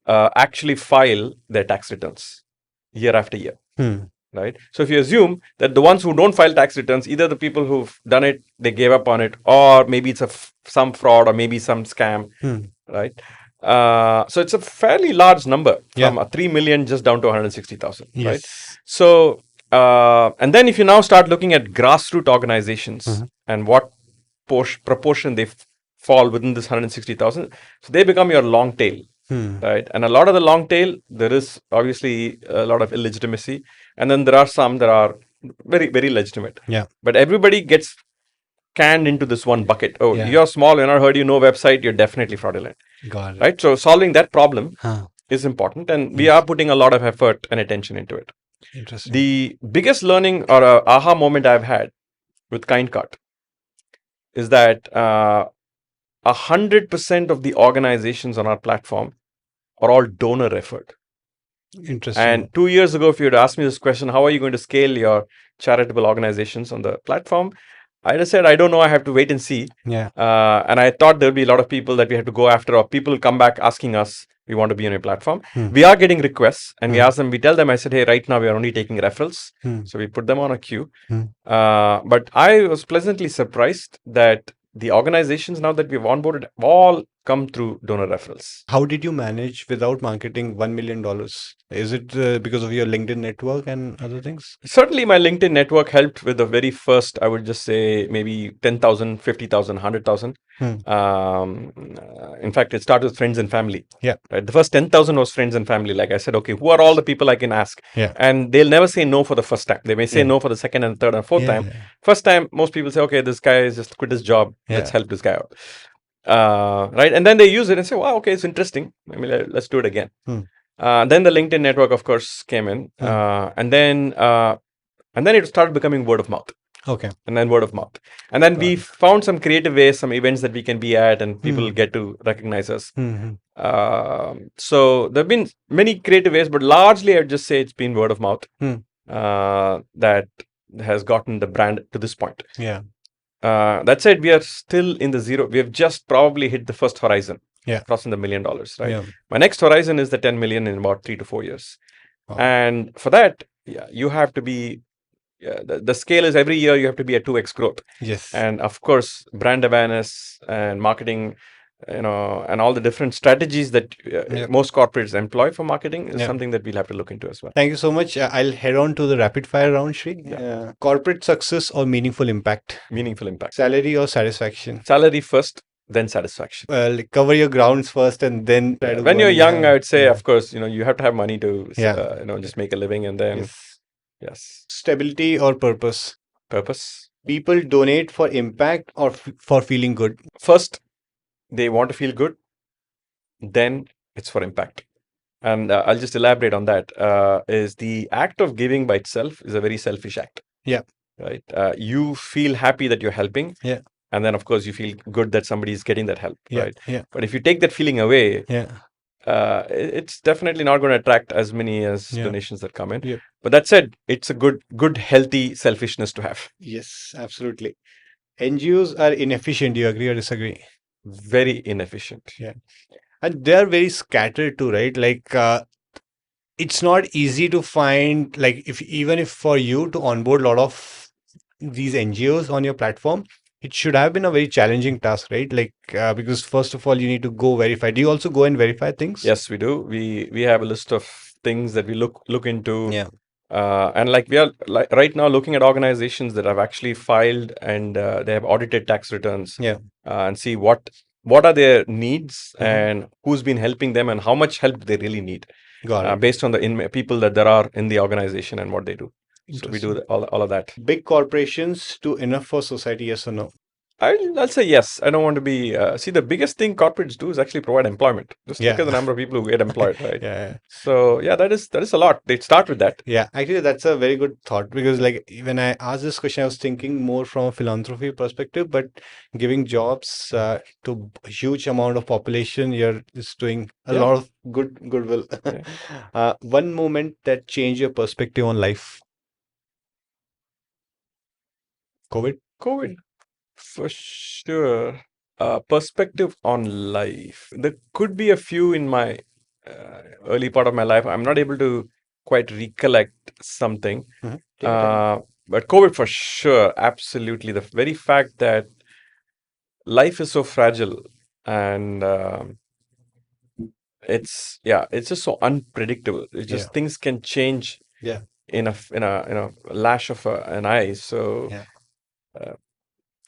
actually file their tax returns year after year. Right. So if you assume that the ones who don't file tax returns, either the people who've done it, they gave up on it, or maybe it's some fraud or maybe some scam. Right. So it's a fairly large number from 3 million just down to 160,000. Right. So and then if you now start looking at grassroots organizations and what proportion they fall within this 160,000, so they become your long tail. Right. And a lot of the long tail, there is obviously a lot of illegitimacy. And then there are some that are very, very legitimate. But everybody gets canned into this one bucket. Oh, you're small, you're not heard, no website, you're definitely fraudulent. Got it. Right. So solving that problem is important. And we are putting a lot of effort and attention into it. Interesting. The biggest learning or aha moment I've had with KindKart is that 100% of the organizations on our platform are all donor effort. Interesting. And 2 years ago, if you had asked me this question, how are you going to scale your charitable organizations on the platform? I just said, I don't know. I have to wait and see. Yeah. And I thought there'll be a lot of people that we have to go after, or people come back asking us, we want to be on your platform. We are getting requests, and we ask them, we tell them, I said, hey, right now we are only taking referrals. So we put them on a queue. But I was pleasantly surprised that the organizations now that we've onboarded all come through donor referrals. How did you manage without marketing $1 million? Is it because of your LinkedIn network and other things? Certainly, my LinkedIn network helped with the very first, I would just say maybe 10,000, 50,000, 100,000. In fact, it started with friends and family. Yeah. Right? The first 10,000 was friends and family. Like I said, okay, who are all the people I can ask? Yeah. And they'll never say no for the first time. They may say no for the second and third and fourth time. Yeah. First time, most people say, okay, this guy has just quit his job. Let's help this guy out. Right. And then they use it and say, wow, okay, it's interesting. I mean, let's do it again. Then the LinkedIn network, of course, came in. And then it started becoming word of mouth. Okay. And then word of mouth. And then we found some creative ways, some events that we can be at, and people get to recognize us. So there have been many creative ways, but largely I would just say it's been word of mouth that has gotten the brand to this point. Yeah. That said, we are still in the zero. We have just probably hit the first horizon. Yeah. Crossing the $1 million, right? Yeah. My next horizon is the 10 million in about 3 to 4 years. Wow. And for that, you have to be, the scale is every year you have to be at 2x growth. Yes. And of course, brand awareness and marketing, and all the different strategies that most corporates employ for marketing is something that we'll have to look into as well. Thank you so much. I'll head on to the rapid fire round, Shri. Corporate success or meaningful impact? Meaningful impact. Salary or satisfaction? Salary first, then satisfaction. Cover your grounds first and then try to when go you're and- young, I would say, of course, you have to have money to, Yeah. just make a living, and then, yes. Stability or purpose? Purpose. People donate for impact or for feeling good? First, they want to feel good. Then it's for impact. And I'll just elaborate on that. Is the act of giving by itself is a very selfish act. Yeah. Right. You feel happy that you're helping. Yeah. And then, of course, you feel good that somebody is getting that help. Yeah. Right. Yeah. But if you take that feeling away, Yeah. it's definitely not going to attract as many as donations that come in. Yeah. But that said, it's a good, healthy selfishness to have. Yes, absolutely. NGOs are inefficient. Do you agree or disagree? Very inefficient. Yeah. And they are very scattered too, right? Like, it's not easy to find, like, even if for you to onboard a lot of these NGOs on your platform, it should have been a very challenging task, right? Like, because first of all, you need to go verify. Do you also go and verify things? Yes, we do. We have a list of things that we look into. Yeah. And like we are right now looking at organizations that have actually filed and they have audited tax returns. Yeah. And see what are their needs and who's been helping them and how much help they really need. Got it. Based on the people that there are in the organization and what they do. So we do all of that. Big corporations do enough for society, yes or no? I'll say yes. I don't want to be. See, the biggest thing corporates do is actually provide employment. Just look at the number of people who get employed, right? Yeah. So that is a lot. They start with that. Yeah, actually, that's a very good thought because, like, when I asked this question, I was thinking more from a philanthropy perspective. But giving jobs to a huge amount of population, you're just doing a lot of goodwill. One moment that changed your perspective on life. COVID. For sure. Perspective on life. There could be a few in my early part of my life. I'm not able to quite recollect something. But COVID for sure, absolutely. The very fact that life is so fragile and it's just so unpredictable. It's just things can change in a lash of an eye. So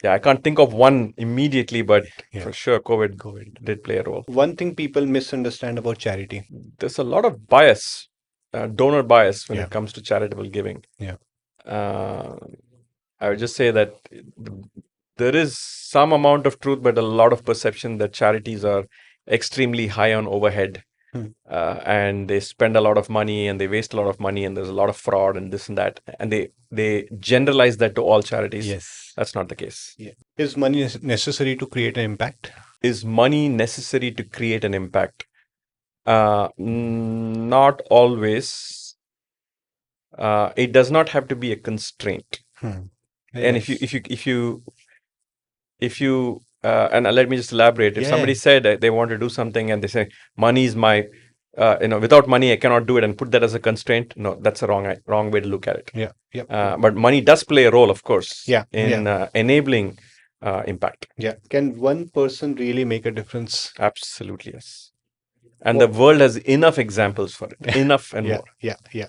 I can't think of one immediately, but for sure, COVID did play a role. One thing people misunderstand about charity. There's a lot of bias, donor bias when it comes to charitable giving. Yeah. I would just say that there is some amount of truth, but a lot of perception that charities are extremely high on overhead. and they spend a lot of money and they waste a lot of money and there's a lot of fraud and this and that, and they generalize that to all charities. Yes. That's not the case. Yeah. Is money necessary to create an impact? Is money necessary to create an impact? Not always. It does not have to be a constraint. And Nice. if you and let me just elaborate. If somebody said that they want to do something and they say money is my without money I cannot do it, and put that as a constraint, no, that's a wrong way to look at it. But money does play a role, of course, in enabling impact. Can one person really make a difference? Absolutely, yes. And the world has enough examples for it. Enough and more.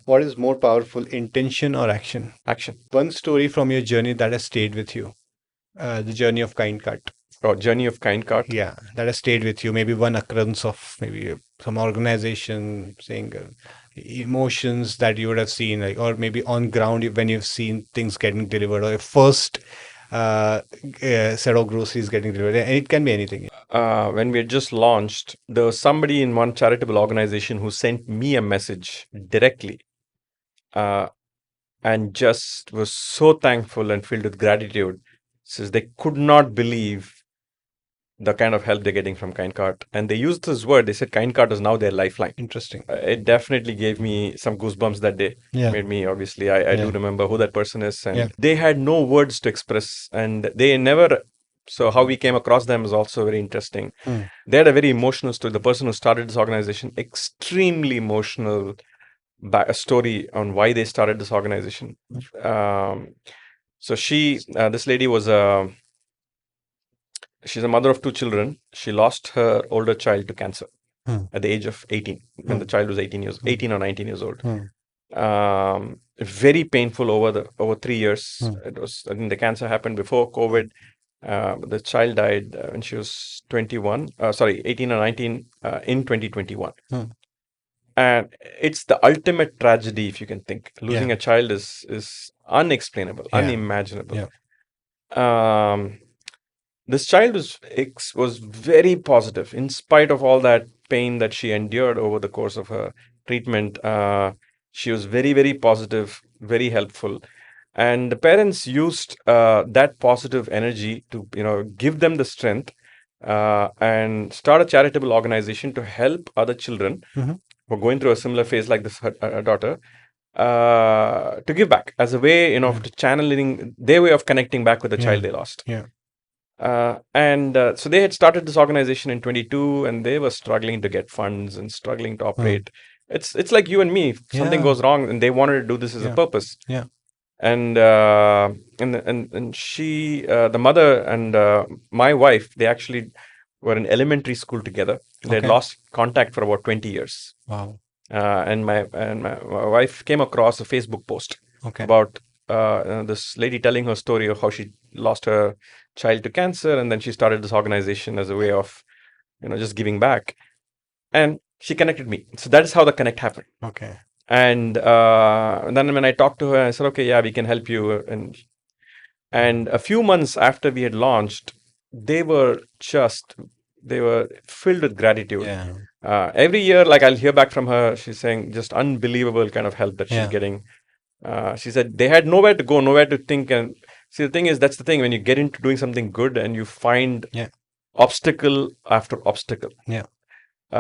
What is more powerful, intention or action? Action. One story from your journey that has stayed with you. The journey of KindKart. Oh, journey of KindKart. Yeah, that has stayed with you. Maybe one occurrence of maybe some organization saying emotions that you would have seen, like, or maybe on ground when you've seen things getting delivered, or your first set of groceries getting delivered. And it can be anything. When we had just launched, there was somebody in one charitable organization who sent me a message directly, and just was so thankful and filled with gratitude. Says they could not believe the kind of help they're getting from KindKart. And they used this word. They said KindKart is now their lifeline. Interesting. It definitely gave me some goosebumps that day. Made me, obviously, I do remember who that person is. And they had no words to express. And they never... So how we came across them is also very interesting. They had a very emotional story. The person who started this organization, extremely emotional story on why they started this organization. So this lady was she's a mother of 2 children. She lost her older child to cancer at the age of 18, when the child was 18 or 19 years old. Very painful over 3 years. It was, I think the cancer happened before COVID. The child died when she was 18 or 19 in 2021. And it's the ultimate tragedy, if you can think. Losing a child is unexplainable, unimaginable. This child was very positive in spite of all that pain that she endured over the course of her treatment. She was very, very positive, very helpful. And the parents used that positive energy to, give them the strength and start a charitable organization to help other children who are going through a similar phase like this, her daughter, to give back as a way, to channeling their way of connecting back with the child they lost. So they had started this organization in 22, and they were struggling to get funds and struggling to operate. It's like you and me. If something goes wrong, and they wanted to do this as a purpose. And she, the mother and my wife, they actually were in elementary school together. They had lost contact for about 20 years. Wow. And my wife came across a Facebook post about this lady telling her story of how she lost her child to cancer, and then she started this organization as a way of, just giving back. And she connected me. So that is how the connect happened. And then when I talked to her, I said, okay, yeah, we can help you. And a few months after we had launched, they were filled with gratitude. Every year, like, I'll hear back from her, she's saying just unbelievable kind of help that she's getting. She said they had nowhere to go, nowhere to think. And see, the thing is, that's the thing, when you get into doing something good and you find obstacle after obstacle.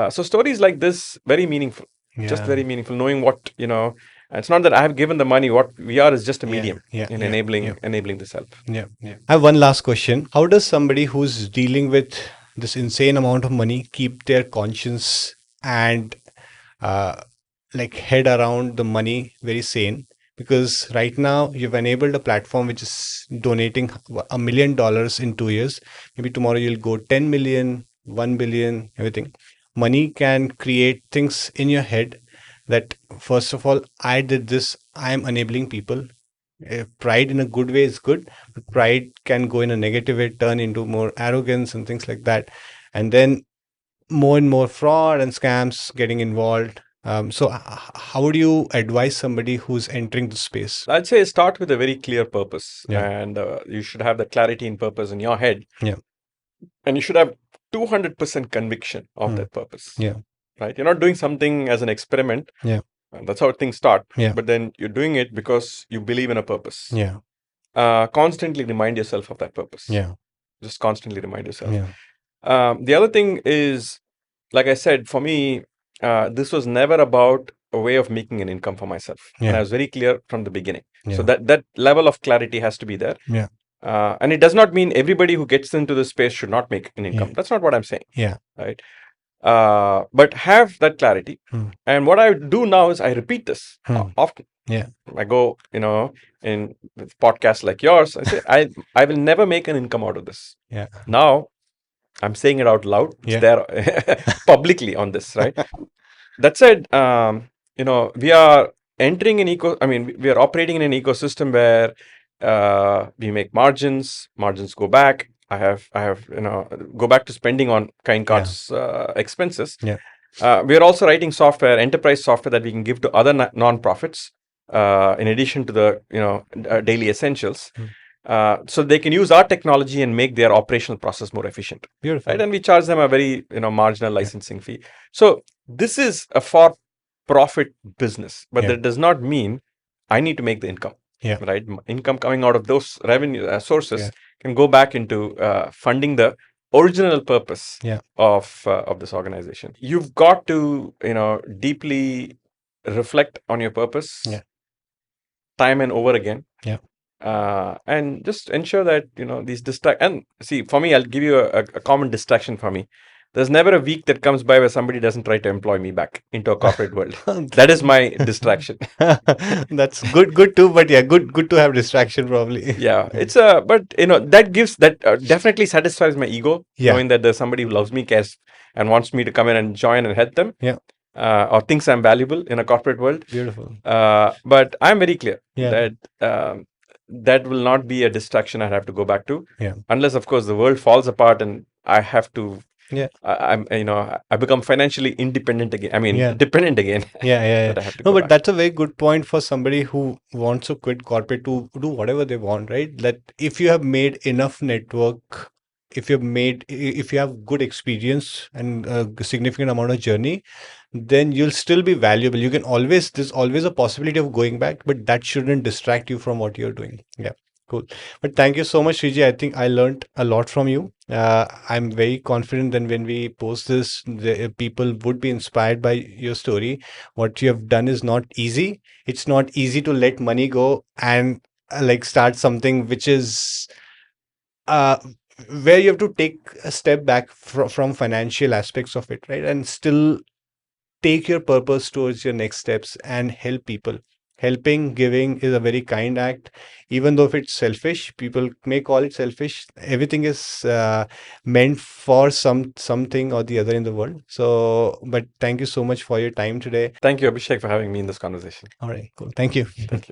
So stories like this, very meaningful. Just very meaningful, knowing what, it's not that I have given the money. What we are is just a medium in enabling this help. I have one last question. How does somebody who's dealing with this insane amount of money keep their conscience and head around the money very sane? Because right now you've enabled a platform which is donating $1 million in 2 years. Maybe tomorrow you'll go 10 million, 1 billion, everything. Money can create things in your head that, first of all, I did this, I'm enabling people. Pride in a good way is good, but pride can go in a negative way, turn into more arrogance and things like that. And then more and more fraud and scams getting involved. So how would you advise somebody who's entering the space? I'd say start with a very clear purpose, and you should have the clarity in purpose in your head. And you should have 200% conviction of that purpose. right? You're not doing something as an experiment. Yeah. That's how things start. Yeah. But then you're doing it because you believe in a purpose. Yeah. Constantly remind yourself of that purpose. Yeah. Just constantly remind yourself. Yeah. The other thing is, like I said, for me, this was never about a way of making an income for myself. Yeah. And I was very clear from the beginning. Yeah. So that level of clarity has to be there. Yeah. And it does not mean everybody who gets into this space should not make an income. Yeah. That's not what I'm saying. Yeah. Right. But have that clarity. And what I do now is I repeat this often. Yeah. I go, in podcasts like yours, I say, I will never make an income out of this. Yeah. Now, I'm saying it out loud. It's there publicly on this, right? That said, we are entering we are operating in an ecosystem where we make margins go back. I have, go back to spending on KindKart's expenses. Yeah. We are also writing software, enterprise software that we can give to other non-profits, in addition to the, daily essentials. So they can use our technology and make their operational process more efficient. Beautiful. Right? And we charge them a very, marginal licensing fee. So this is a for-profit business, but that does not mean I need to make the income. Yeah. Right? Income coming out of those revenue sources can go back into funding the original purpose of this organization. You've got to, deeply reflect on your purpose time and over again. Yeah. And just ensure that, these and see, for me, I'll give you a common distraction for me. There's never a week that comes by where somebody doesn't try to employ me back into a corporate world. That is my distraction. That's good too, but good to have distraction probably. Yeah, it's but that definitely satisfies my ego, knowing that there's somebody who loves me, cares, and wants me to come in and join and help them. Yeah. Or thinks I'm valuable in a corporate world. Beautiful. But I'm very clear that that will not be a distraction I have to go back to. Yeah. Unless, of course, the world falls apart and I have to. Yeah. I become financially independent again. Dependent again. Yeah. But that's a very good point for somebody who wants to quit corporate to do whatever they want, right? That if you have made enough network, if you have good experience and a significant amount of journey, then you'll still be valuable. There's always a possibility of going back, but that shouldn't distract you from what you're doing. Yeah. Cool. But thank you so much, Sriji. I think I learned a lot from you. I'm very confident that when we post this, people would be inspired by your story. What you have done is not easy. It's not easy to let money go and start something which is where you have to take a step back from financial aspects of it, right? And still take your purpose towards your next steps and help people. Helping, giving is a very kind act, even though if it's selfish, people may call it selfish. Everything is meant for something or the other in the world. So, but thank you so much for your time today. Thank you, Abhishek, for having me in this conversation. All right, cool. Thank you. Thank you.